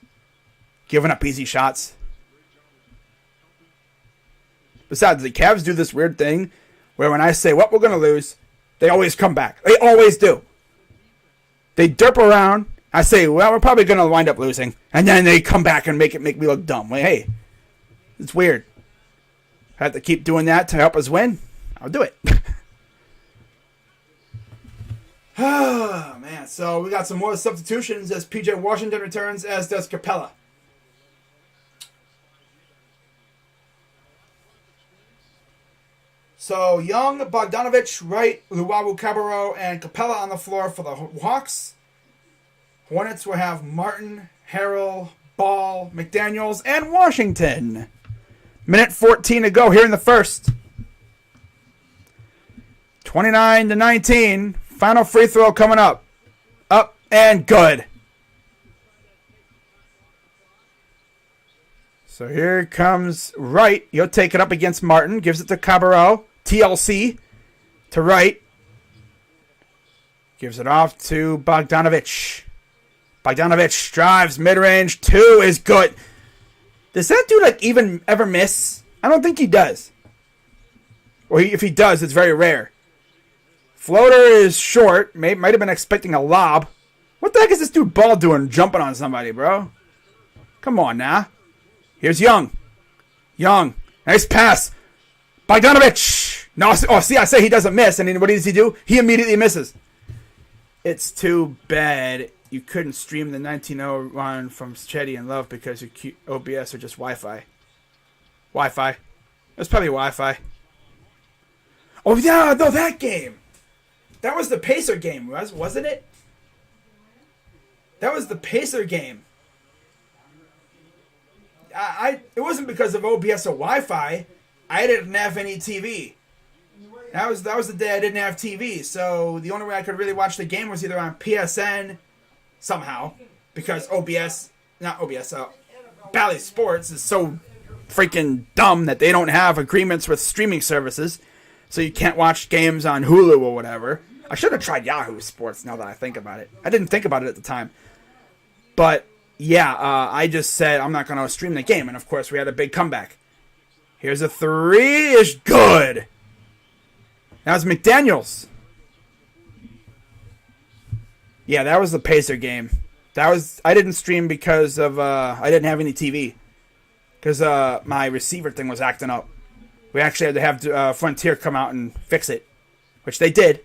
Giving up easy shots. Besides, the Cavs do this weird thing where when I say, what, we're going to lose, they always come back. They always do. They derp around. I say, well, we're probably going to wind up losing. And then they come back and make me look dumb. Like, hey, it's weird. I have to keep doing that to help us win. I'll do it. Oh, man. So we got some more substitutions as PJ Washington returns, as does Capella. So Young, Bogdanovich, Wright, Luwawu-Cabarrot, and Capella on the floor for the Hawks. Hornets will have Martin, Harrell, Ball, McDaniels, and Washington. Minute 14 to go here in the first. 29-19. Final free throw coming up. Up and good. So here comes Wright. He'll take it up against Martin. Gives it to Cabarrot. TLC to Wright. Gives it off to Bogdanovich. Bogdanovich drives mid-range. 2 is good. Does that dude like even ever miss? I don't think he does. Or if he does, it's very rare. Floater is short. Might have been expecting a lob. What the heck is this dude Ball doing jumping on somebody, bro? Come on now. Here's Young. Young. Nice pass. Bogdanovich. No, oh, see, I say he doesn't miss. And then what does he do? He immediately misses. It's too bad you couldn't stream the 19-0 run from Chetty and Love because your OBS are just Wi-Fi. Wi-Fi. It's probably Wi-Fi. Oh, yeah, no, that game. That was the Pacer game, wasn't it? That was the Pacer game. It wasn't because of OBS or Wi-Fi. I didn't have any TV. That was the day I didn't have TV. So the only way I could really watch the game was either on PSN somehow, because Bally Sports is so freaking dumb that they don't have agreements with streaming services, so you can't watch games on Hulu or whatever. I should have tried Yahoo Sports now that I think about it. I didn't think about it at the time. But yeah, I just said I'm not going to stream the game, and of course we had a big comeback. Here's a 3 is good. That was McDaniels. Yeah, that was the Pacer game. I didn't stream because of I didn't have any TV, because my receiver thing was acting up. We actually had to have Frontier come out and fix it, which they did.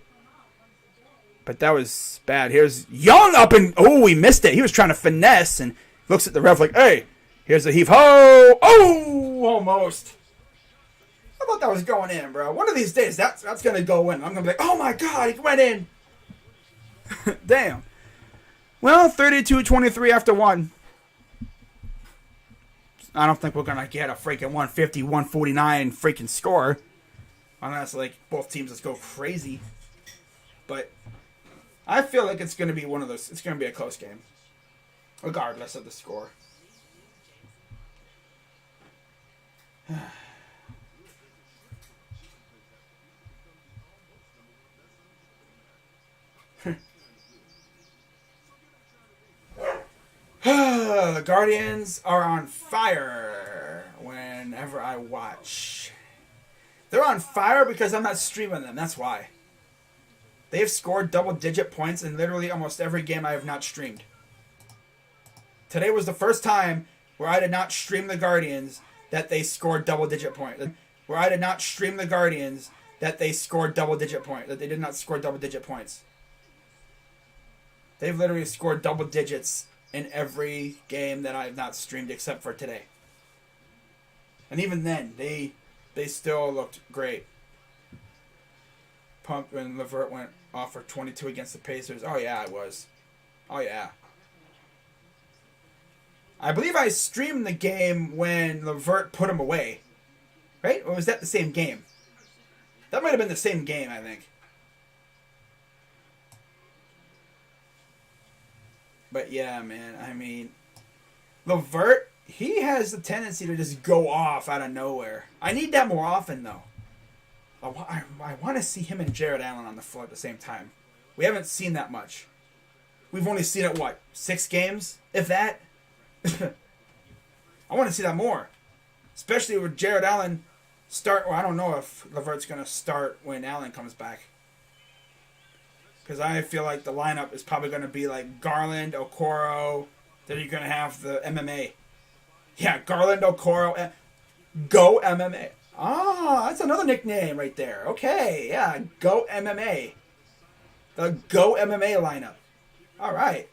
But that was bad. Here's Young up and we missed it. He was trying to finesse and looks at the ref like, hey, here's a heave ho. Oh, almost. I thought that was going in, bro. One of these days, that's going to go in. I'm going to be like, oh my God, he went in. Damn. Well, 32-23 after 1. I don't think we're going to get a freaking 150, 149 freaking score. Unless, like, both teams just go crazy. But I feel like it's going to be one of those. It's going to be a close game, regardless of the score. The Guardians are on fire whenever I watch. They're on fire because I'm not streaming them. That's why. They've scored double-digit points in literally almost every game I have not streamed. Today was the first time where I did not stream the Guardians that they scored double-digit points. Where I did not stream the Guardians that they scored double-digit points. That they did not score double-digit points. They've literally scored double digits in every game that I have not streamed except for today. And even then, they still looked great. Pumped when LeVert went off for 22 against the Pacers. Oh, yeah, it was. Oh, yeah. I believe I streamed the game when LeVert put him away. Right? Or was that the same game? That might have been the same game, I think. But yeah, man, I mean, LeVert, he has the tendency to just go off out of nowhere. I need that more often, though. I want to see him and Jared Allen on the floor at the same time. We haven't seen that much. We've only seen it, 6 games? If that? I want to see that more. Especially with Jared Allen start. Well, I don't know if LeVert's going to start when Allen comes back. Because I feel like the lineup is probably going to be like Garland, Okoro. Then you're going to have the MMA. Yeah, Garland, Okoro. Go MMA. Ah, that's another nickname right there. Okay, yeah, Go MMA. The Go MMA lineup. All right.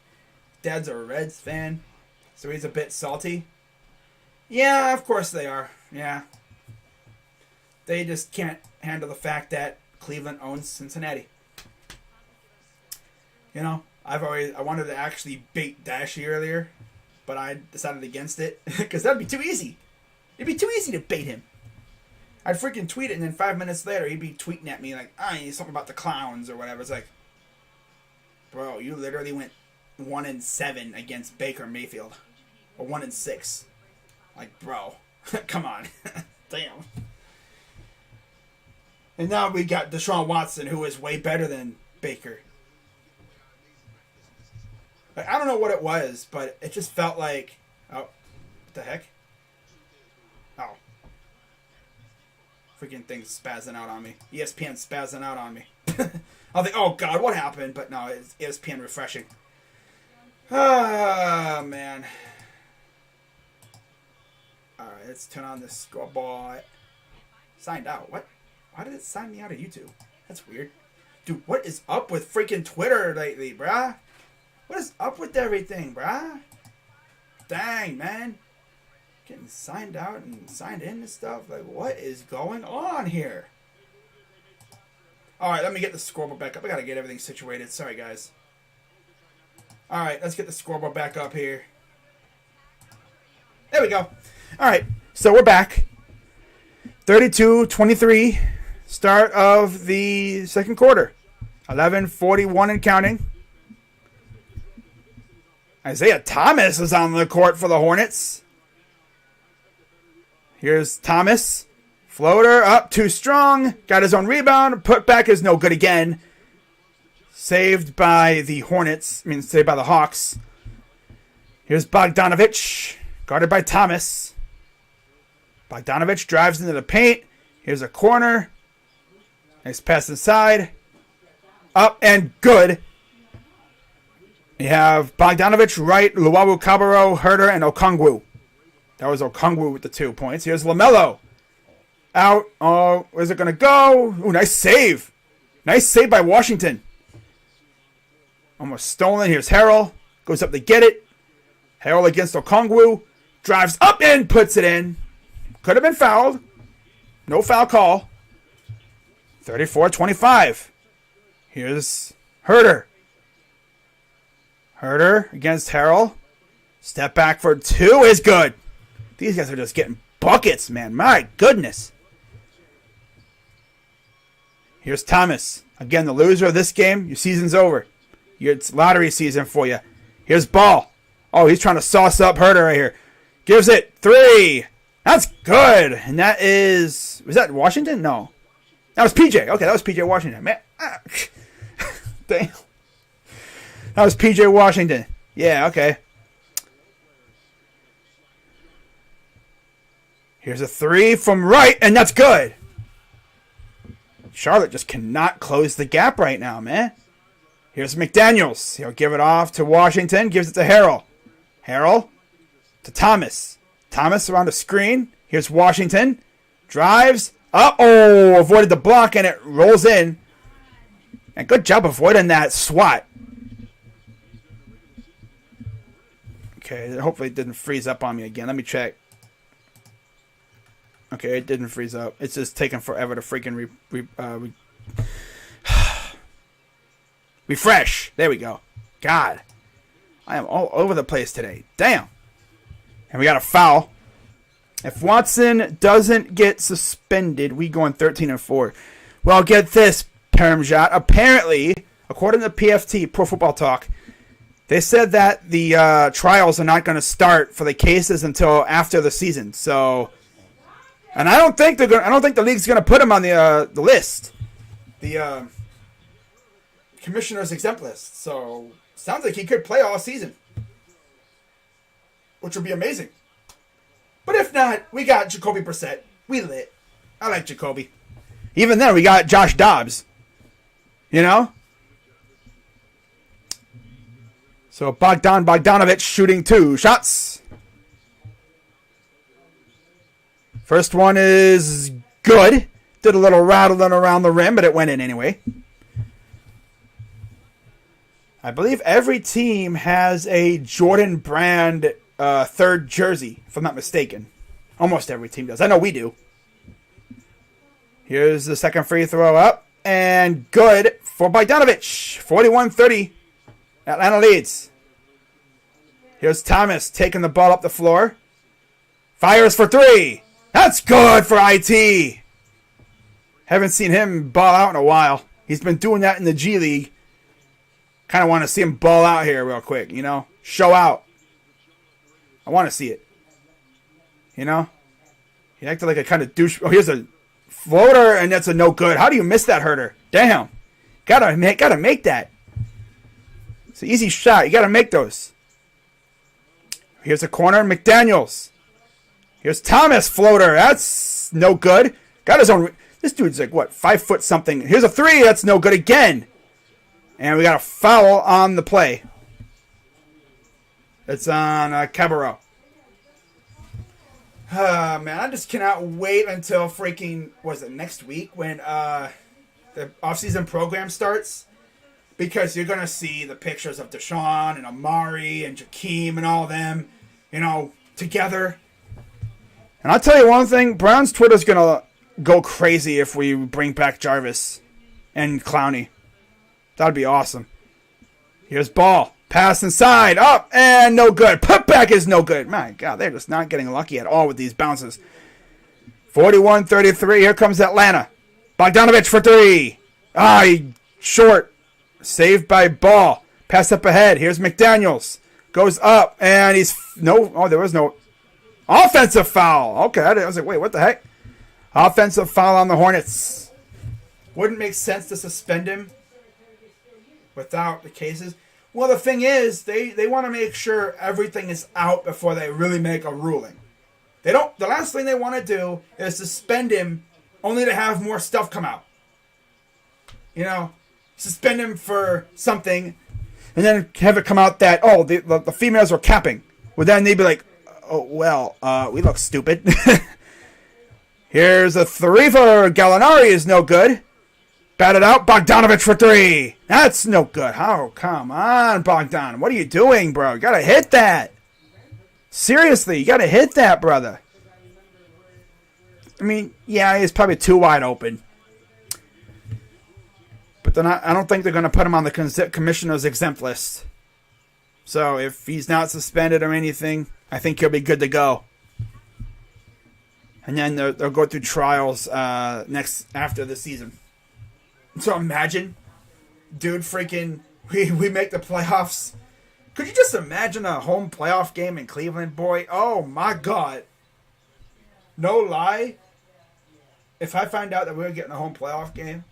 Dad's a Reds fan, so he's a bit salty. Yeah, of course they are. Yeah. They just can't handle the fact that Cleveland owns Cincinnati. You know, I wanted to actually bait Dashy earlier, but I decided against it because that'd be too easy. It'd be too easy to bait him. I'd freaking tweet it, and then 5 minutes later, he'd be tweeting at me like, something about the clowns or whatever. It's like, bro, you literally went 1-7 against Baker Mayfield, or 1-6. Like, bro, come on, damn. And now we got Deshaun Watson, who is way better than Baker. Like, I don't know what it was, but it just felt like, what the heck? Oh. Freaking thing's spazzing out on me. ESPN spazzing out on me. I'll think, oh God, what happened? But no, it's ESPN refreshing. Ah, man. Alright, let's turn on the scoreboard. Signed out. What? Why did it sign me out of YouTube? That's weird. Dude, what is up with freaking Twitter lately, bruh? What is up with everything, bruh? Dang, man. Getting signed out and signed in and stuff. Like, what is going on here? Alright, let me get the scoreboard back up. I gotta get everything situated. Sorry, guys. Alright, let's get the scoreboard back up here. There we go. Alright, so we're back. 32-23. Start of the second quarter. 11:41 and counting. Isaiah Thomas is on the court for the Hornets. Here's Thomas. Floater up, too strong. Got his own rebound. Put back is no good again. Saved by the Hornets. Saved by the Hawks. Here's Bogdanovich. Guarded by Thomas. Bogdanovich drives into the paint. Here's a corner. Nice pass inside. Up and good. You have Bogdanovich, Wright, Luwawu Cabarro, Herter, and Okongwu. That was Okongwu with the 2 points. Here's LaMelo. Out. Oh, where's it going to go? Ooh, nice save. Nice save by Washington. Almost stolen. Here's Harrell. Goes up to get it. Harrell against Okongwu. Drives up and puts it in. Could have been fouled. No foul call. 34-25. Here's Herter. Herter against Harrell. Step back for 2 is good. These guys are just getting buckets, man. My goodness. Here's Thomas. Again, the loser of this game. Your season's over. It's lottery season for you. Here's Ball. Oh, he's trying to sauce up Herder right here. Gives it 3. That's good. And that is... Was that Washington? No. That was PJ. Okay, that was PJ Washington. Man. Damn. That was PJ Washington. Yeah, okay. Here's a 3 from right, and that's good. Charlotte just cannot close the gap right now, man. Here's McDaniels. He'll give it off to Washington. Gives it to Harrell. Harrell to Thomas. Thomas around the screen. Here's Washington. Drives. Oh, avoided the block, and it rolls in. And good job avoiding that swat. Okay, hopefully it didn't freeze up on me again. Let me check. Okay, it didn't freeze up. It's just taking forever to freaking refresh. There we go. God. I am all over the place today. Damn. And we got a foul. If Watson doesn't get suspended, we go on 13-4. Well, get this, Permjot. Apparently, according to PFT, Pro Football Talk, they said that the trials are not going to start for the cases until after the season. So, and I don't think the league's going to put him on the list, the commissioner's exempt list. So, sounds like he could play all season, which would be amazing. But if not, we got Jacoby Brissett. We lit. I like Jacoby. Even then, we got Josh Dobbs. You know? So Bogdanovich shooting 2 shots. First one is good. Did a little rattling around the rim, but it went in anyway. I believe every team has a Jordan Brand third jersey, if I'm not mistaken. Almost every team does. I know we do. Here's the second free throw up. And good for Bogdanovich. 41-30. Atlanta leads. Here's Thomas taking the ball up the floor. Fires for 3. That's good for IT. Haven't seen him ball out in a while. He's been doing that in the G League. Kind of want to see him ball out here real quick, you know? Show out. I want to see it. You know? He acted like a kind of douche. Oh, here's a floater, and that's a no good. How do you miss that, Herder? Damn. Gotta make that. It's an easy shot. You gotta make those. Here's a corner. McDaniels. Here's Thomas floater. That's no good. Got his own. This dude's like, what, 5 foot something. Here's a 3. That's no good again. And we got a foul on the play. It's on Cabarro. Man, I just cannot wait until freaking, was it next week when the offseason program starts? Because you're going to see the pictures of Deshaun and Amari and Jakeem and all of them, you know, together. And I'll tell you one thing, Brown's Twitter's going to go crazy if we bring back Jarvis and Clowney. That'd be awesome. Here's Ball. Pass inside. Up. And no good. Putback is no good. My God, they're just not getting lucky at all with these bounces. 41-33. Here comes Atlanta. Bogdanovich for 3. Short. Saved by Ball. Pass up ahead. Here's McDaniels. Goes up. And he's... No. Oh, there was no... Offensive foul. Okay. I was like, wait, what the heck? Offensive foul on the Hornets. Wouldn't make sense to suspend him without the cases. Well, the thing is, they want to make sure everything is out before they really make a ruling. They don't. The last thing they want to do is suspend him only to have more stuff come out. You know, suspend him for something, and then have it come out that, oh, the females were capping. Well, then they'd be like, oh, well, we look stupid. Here's a 3 for Gallinari is no good. Batted out. Bogdanovich for 3. That's no good. Oh, come on, Bogdan. What are you doing, bro? You got to hit that. Seriously, you got to hit that, brother. I mean, yeah, he's probably too wide open. But I don't think they're going to put him on the commissioner's exempt list. So if he's not suspended or anything, I think he'll be good to go. And then they'll go through trials after the season. So imagine, dude freaking we make the playoffs. Could you just imagine a home playoff game in Cleveland, boy? Oh my God. No lie. If I find out that we're getting a home playoff game,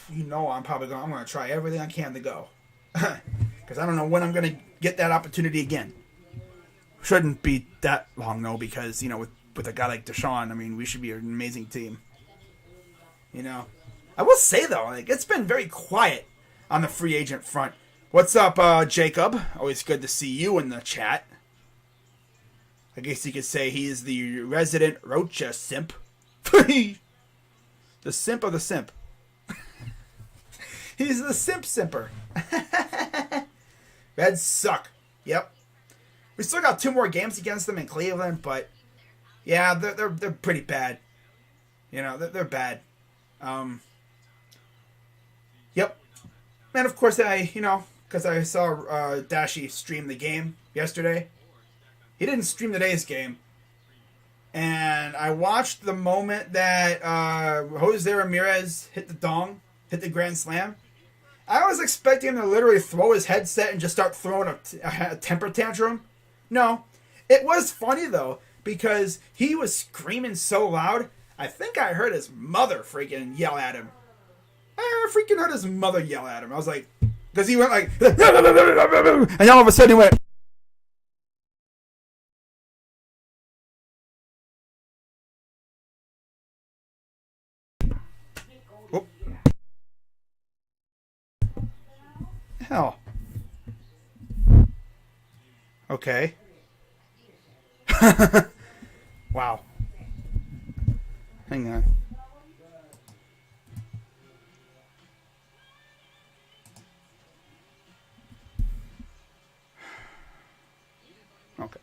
you know I'm going to try everything I can to go. Because I don't know when I'm going to get that opportunity again. Shouldn't be that long, though, because, you know, with a guy like Deshaun, I mean, we should be an amazing team. You know? I will say, though, like, it's been very quiet on the free agent front. What's up, Jacob? Always good to see you in the chat. I guess you could say he's the resident Rocha simp. The simp of the simp. He's the simper. Reds suck. Yep. We still got 2 more games against them in Cleveland, but yeah, they're pretty bad. You know, they're bad. Yep. And of course, because I saw Dashi stream the game yesterday. He didn't stream today's game. And I watched the moment that Jose Ramirez hit the grand slam. I was expecting him to literally throw his headset and just start throwing a temper tantrum. No. It was funny, though, because he was screaming so loud, I think I heard his mother freaking yell at him. I freaking heard his mother yell at him. I was like, because he went like, and all of a sudden he went, whoop. Hell. Okay. Wow. Hang on. Okay.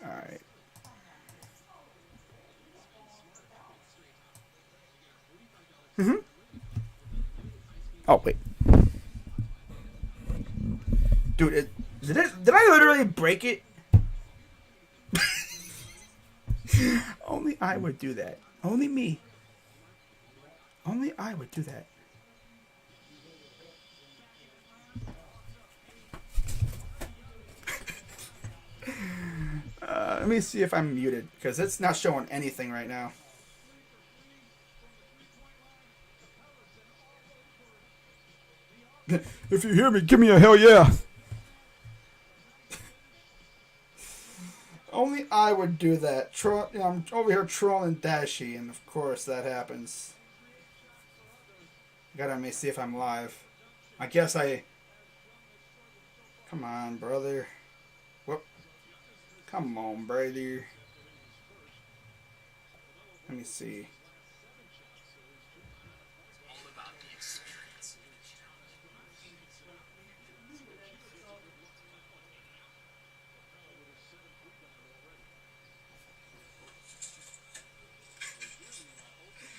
All right. Mm-hmm. Oh, wait. Dude, did I literally break it? Only I would do that. Only me. Only I would do that. Let me see if I'm muted, because it's not showing anything right now. If you hear me, give me a hell yeah. Only I would do that. I'm over here trolling Dashi, and of course that happens. Let me see if I'm live. I guess I... Come on, brother. Whoop. Come on, brother. Let me see.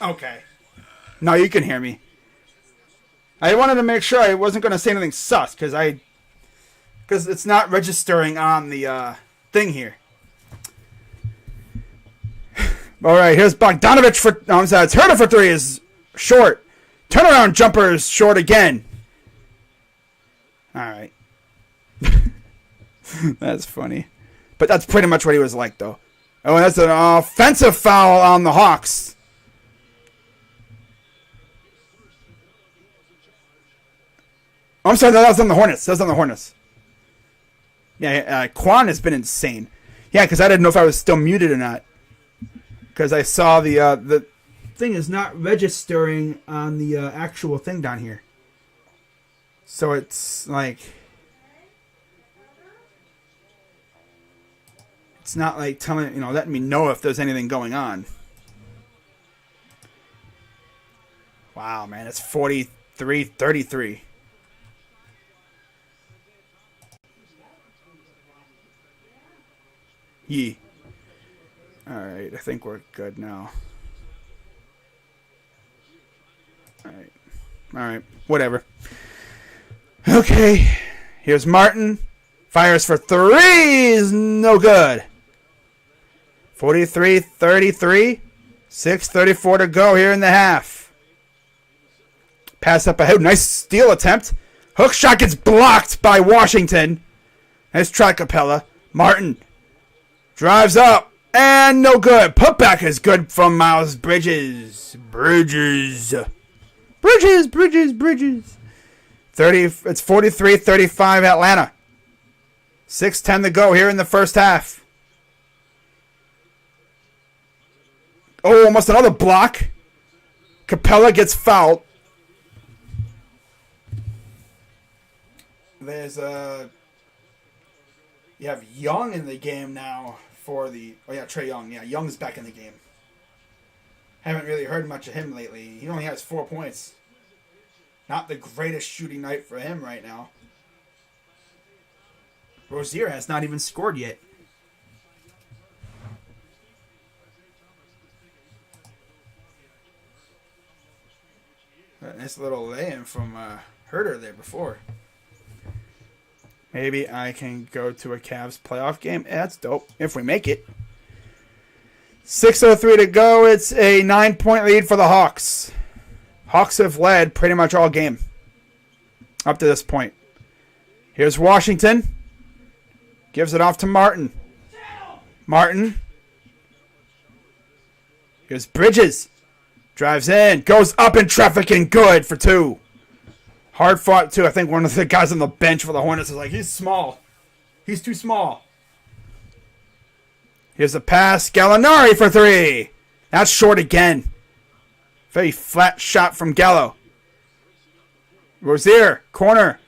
Okay. No, you can hear me. I wanted to make sure I wasn't going to say anything sus, because it's not registering on the thing here. All right, here's Bogdanovich for... No, I'm sorry, it's Herter for 3 is short. Turnaround jumper is short again. All right. That's funny. But that's pretty much what he was like, though. Oh, and that's an offensive foul on the Hawks. Oh, I'm sorry, that was on the Hornets. Yeah, Quan has been insane. Yeah, because I didn't know if I was still muted or not. Because I saw the thing is not registering on the actual thing down here. So it's like... It's not like telling, letting me know if there's anything going on. Wow, man, it's 43-33. Yee. Alright, I think we're good now. Alright, whatever. Okay, here's Martin. Fires for 3 is no good. 43-33. 6:34 to go here in the half. Pass up ahead. Nice steal attempt. Hook shot gets blocked by Washington. Nice try, Capella. Martin drives up. And no good. Putback is good from Miles Bridges. Bridges. 30. It's 43-35 Atlanta. 6:10 to go here in the first half. Oh, almost another block. Capella gets fouled. There's you have Young in the game now for the... Oh, yeah, Trae Young. Yeah, Young's back in the game. Haven't really heard much of him lately. He only has 4 points. Not the greatest shooting night for him right now. Rozier has not even scored yet. A nice little lay-in from Herter there before. Maybe I can go to a Cavs playoff game. Yeah, that's dope. If we make it. 6:03 to go. It's a 9-point lead for the Hawks. Hawks have led pretty much all game up to this point. Here's Washington. Gives it off to Martin. Martin. Here's Bridges. Drives in. Goes up in traffic and good for 2. Hard fought, too. I think one of the guys on the bench for the Hornets is like, he's small. He's too small. Here's a pass. Gallinari for 3. That's short again. Very flat shot from Gallo. Rozier. Corner.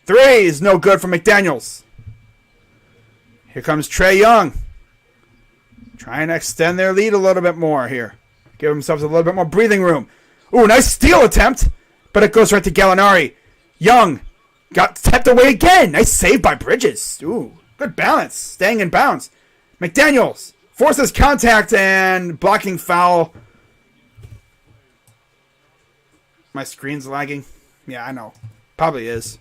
3 is no good for McDaniels. Here comes Trae Young. Trying to extend their lead a little bit more here. Give themselves a little bit more breathing room. Ooh, nice steal attempt. But it goes right to Gallinari. Young got tapped away again. Nice save by Bridges. Ooh, good balance. Staying in bounds. McDaniels forces contact and blocking foul. My screen's lagging. Yeah, I know. Probably is.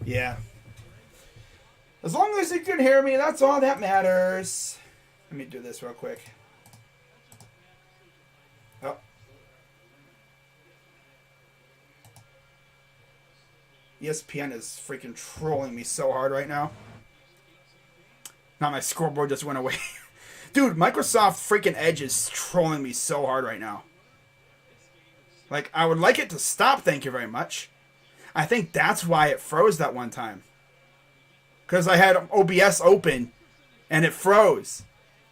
Yeah. As long as you can hear me, that's all that matters. Let me do this real quick. Oh. ESPN is freaking trolling me so hard right now. Not my scoreboard just went away. Dude, Microsoft freaking Edge is trolling me so hard right now. Like, I would like it to stop, thank you very much. I think that's why it froze that one time. Because I had OBS open, and it froze.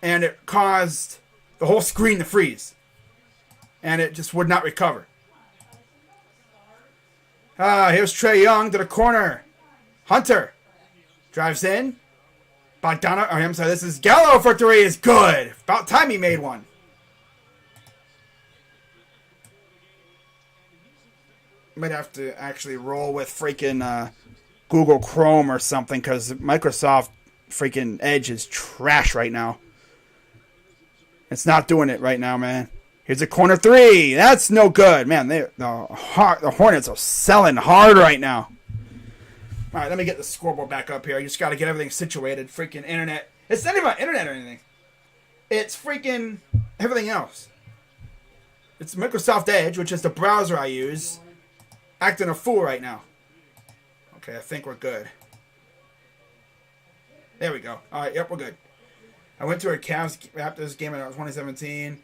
And it caused the whole screen to freeze. And it just would not recover. Here's Trae Young to the corner. Hunter drives in. Bogdanovic. Oh, I'm sorry. This is Gallo for 3 is good. About time he made one. Might have to actually roll with freaking Google Chrome or something because Microsoft freaking Edge is trash right now. It's not doing it right now, man. Here's a corner 3. That's no good. Man, the Hornets are selling hard right now. All right, let me get the scoreboard back up here. I just got to get everything situated. Freaking internet. It's not even about internet or anything. It's freaking everything else. It's Microsoft Edge, which is the browser I use, acting a fool right now. Okay, I think we're good. There we go. All right, yep, we're good. I went to a Cavs Raptors game in 2017.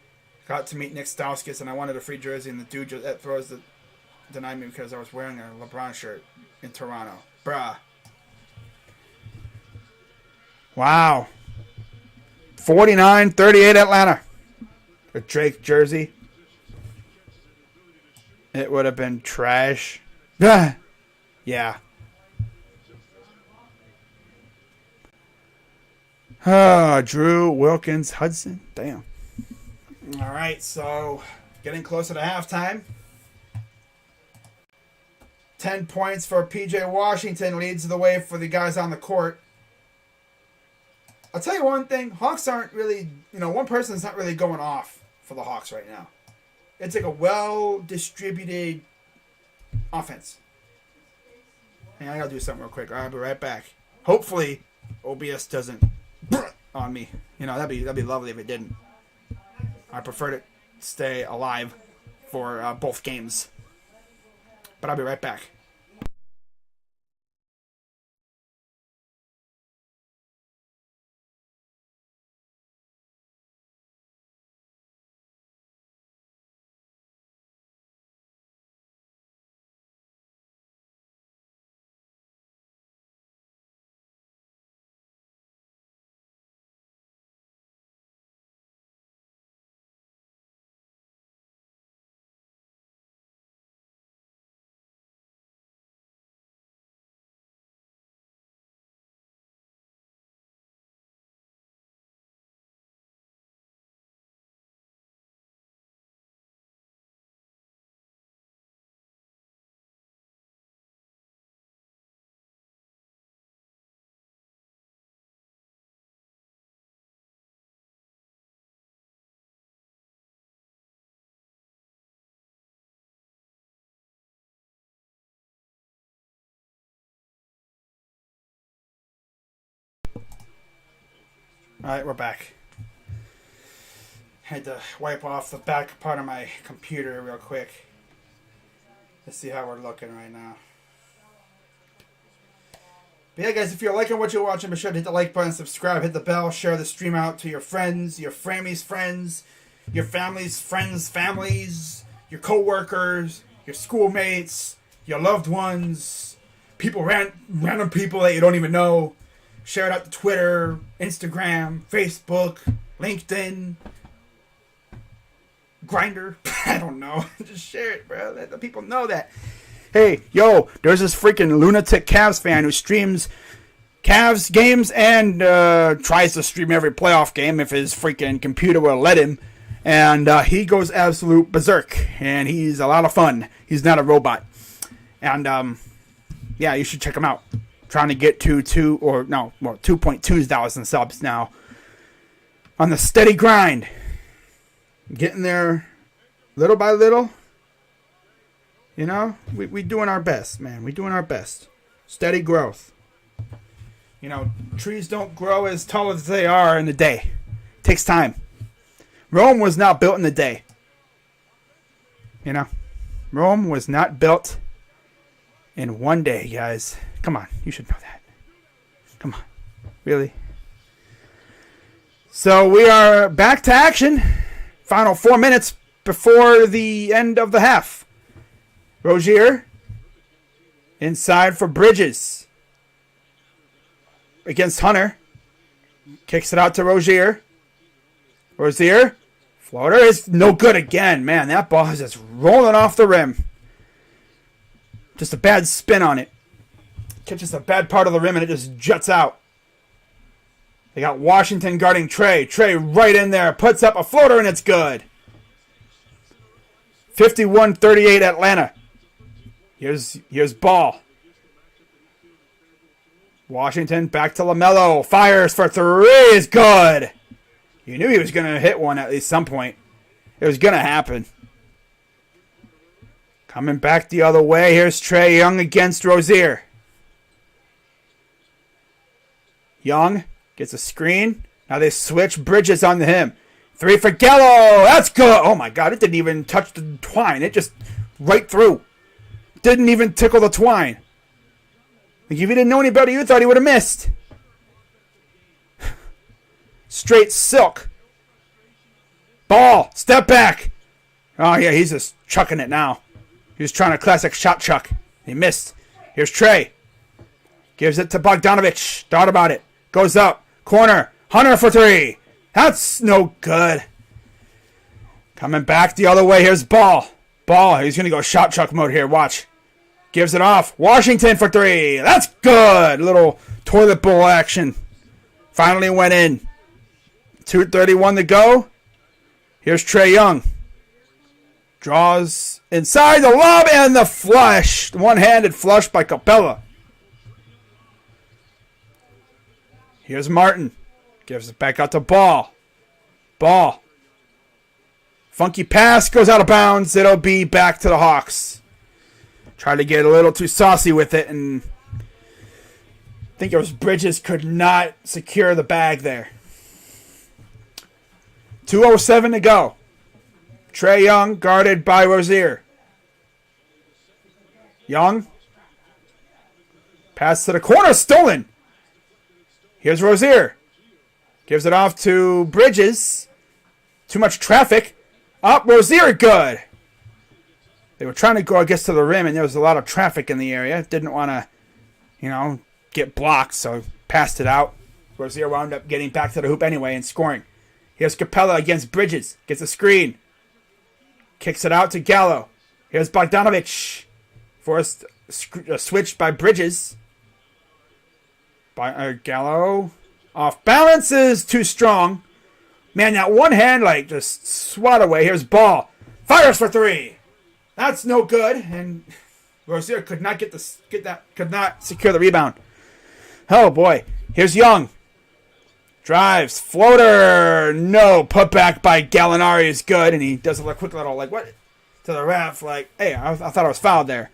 Got to meet Nick Stauskas, and I wanted a free jersey, and the dude just denied me because I was wearing a LeBron shirt in Toronto. Bruh. Wow. 49-38 Atlanta. A Drake jersey. It would have been trash. Yeah. Drew Wilkins Hudson. Damn. All right, so getting closer to halftime. 10 points for PJ Washington leads the way for the guys on the court. I'll tell you one thing. Hawks aren't really, one person's not really going off for the Hawks right now. It's like a well-distributed offense. Hey, I got to do something real quick. I'll be right back. Hopefully, OBS doesn't on me. That'd be lovely if it didn't. I prefer to stay alive for both games. But I'll be right back. Alright, we're back. Had to wipe off the back part of my computer real quick. Let's see how we're looking right now. But yeah, guys, if you're liking what you're watching, be sure to hit the like button, subscribe, hit the bell, share the stream out to your friends, your Frammy's friends, your family's friends' families, your co-workers, your schoolmates, your loved ones, people, random people that you don't even know. Share it out to Twitter, Instagram, Facebook, LinkedIn, Grindr. I don't know. Just share it, bro. Let the people know that. Hey, yo, there's this freaking lunatic Cavs fan who streams Cavs games and tries to stream every playoff game if his freaking computer will let him. And he goes absolute berserk. And he's a lot of fun. He's not a robot. And, yeah, you should check him out. Trying to get to 2.2 thousand subs now. On the steady grind. Getting there little by little. You know, we doing our best, man. We doing our best. Steady growth. You know, trees don't grow as tall as they are in a day. It takes time. Rome was not built in a day. You know, Rome was not built in one day, guys. Come on, you should know that. Come on. Really? So we are back to action. Final 4 minutes before the end of the half. Rozier. Inside for Bridges. Against Hunter. Kicks it out to Rozier. Rozier. Floater is no good again. Man, that ball is just rolling off the rim. Just a bad spin on it. Catches a bad part of the rim and it just juts out. They got Washington guarding Trey. Trey right in there. Puts up a floater and it's good. 51-38 Atlanta. Here's Ball. Washington back to LaMelo. Fires for three is good. You knew he was going to hit one at least some point. It was going to happen. Coming back the other way. Here's Trey Young against Rozier. Young gets a screen. Now they switch Bridges onto him. Three for Gallo. That's good. Oh, my God. It didn't even touch the twine. It just right through. Didn't even tickle the twine. Like if you didn't know any better, you thought he would have missed. Straight silk. Ball. Step back. Oh, yeah. He's just chucking it now. He was trying a classic shot chuck. He missed. Here's Trey. Gives it to Bogdanovich. Thought about it. Goes up. Corner. Hunter for three. That's no good. Coming back the other way. Here's Ball. Ball. He's going to go shot chuck mode here. Watch. Gives it off. Washington for three. That's good. Little toilet bowl action. Finally went in. 2:31 to go. Here's Trey Young. Draws inside the lob and the flush. One-handed flush by Capella. Here's Martin. Gives it back out to Ball. Ball. Funky pass goes out of bounds. It'll be back to the Hawks. Tried to get a little too saucy with it, and I think it was Bridges could not secure the bag there. 2:07 to go. Trae Young guarded by Rozier. Young. Pass to the corner. Stolen. Here's Rozier. Gives it off to Bridges. Too much traffic. Up, Rozier, good. They were trying to go, I guess, to the rim, and there was a lot of traffic in the area. Didn't want to, get blocked, so passed it out. Rozier wound up getting back to the hoop anyway and scoring. Here's Capella against Bridges. Gets a screen. Kicks it out to Gallo. Here's Bogdanovic. Forced switched by Bridges. By Gallo. Off balance is too strong. Man, that one hand, just swat away. Here's Ball. Fires for three. That's no good. And Rozier could not could not secure the rebound. Oh, boy. Here's Young. Drives. Floater. No. Put back by Gallinari is good. And he does a quick little, what? To the ref, hey, I thought I was fouled there.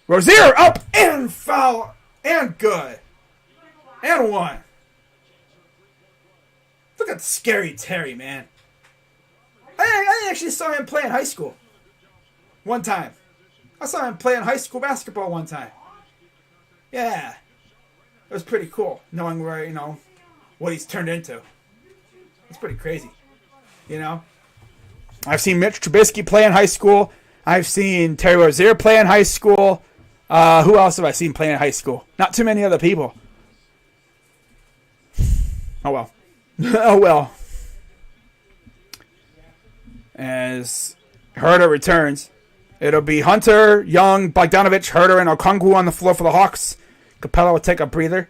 Rozier up and foul. And good. And one. Look at Scary Terry, man. I actually saw him play in high school. One time. I saw him play in high school basketball one time. Yeah. It was pretty cool, knowing where, what he's turned into. It's pretty crazy. I've seen Mitch Trubisky play in high school. I've seen Terry Rozier play in high school. Who else have I seen play in high school? Not too many other people. Oh, well. Oh, well. As Herter returns, it'll be Hunter, Young, Bogdanovic, Herter, and Okongwu on the floor for the Hawks. Capella will take a breather.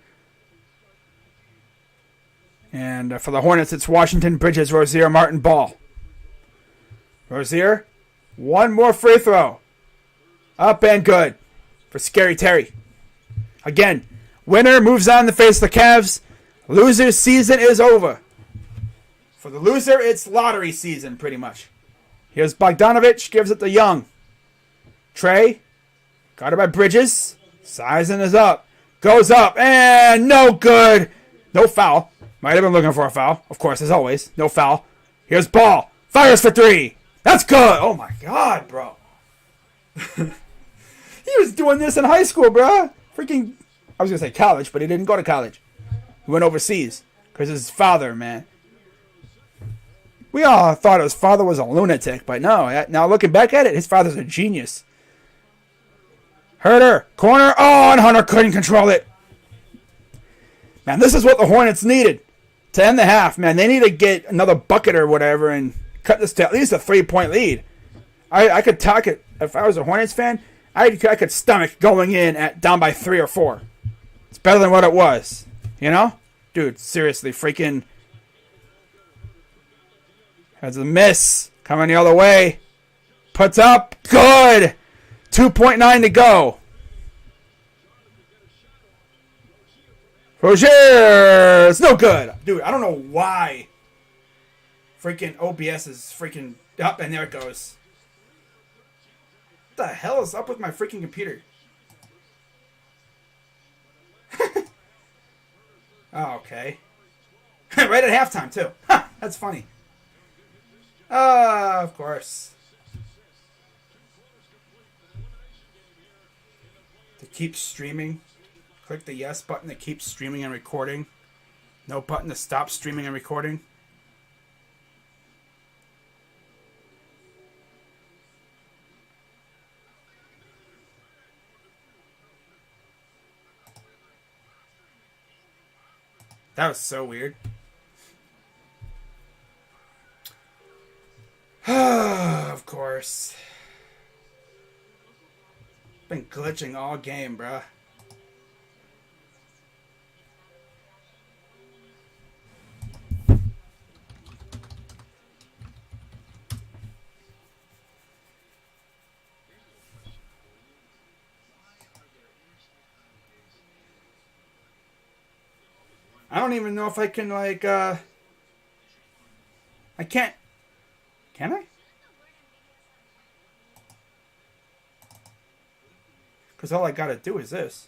And for the Hornets, it's Washington, Bridges, Rozier, Martin, Ball. Rozier, one more free throw. Up and good for Scary Terry. Again, winner moves on to face the Cavs. Loser's season is over. For the loser, it's lottery season, pretty much. Here's Bogdanovic, gives it to Young. Trey, got it by Bridges. Sizing is up. Goes up, and no good. No foul. Might have been looking for a foul. Of course, as always. No foul. Here's Ball. Fires for three. That's good. Oh, my God, bro. He was doing this in high school, bro. Freaking, I was going to say college, but he didn't go to college. He went overseas because his father, man. We all thought his father was a lunatic, but no. Now looking back at it, his father's a genius. Herter, corner. Oh, and Hunter couldn't control it. Man, this is what the Hornets needed to end the half, man. They need to get another bucket or whatever and cut this to at least a 3-point lead. I could talk it. If I was a Hornets fan, I could stomach going in at down by 3 or 4. It's better than what it was. Dude, seriously, freaking has a miss coming the other way. Puts up. Good. 2.9 to go. Rozier. It's no good. Dude, I don't know why freaking OBS is freaking up, and there it goes. What the hell is up with my freaking computer? Oh, okay. Right at halftime, too. That's funny. Of course. To keep streaming, click the yes button to keep streaming and recording. No button to stop streaming and recording. That was so weird. Of course. Been glitching all game, bruh. I don't even know if I can, I can't. Can I? Because all I gotta do is this.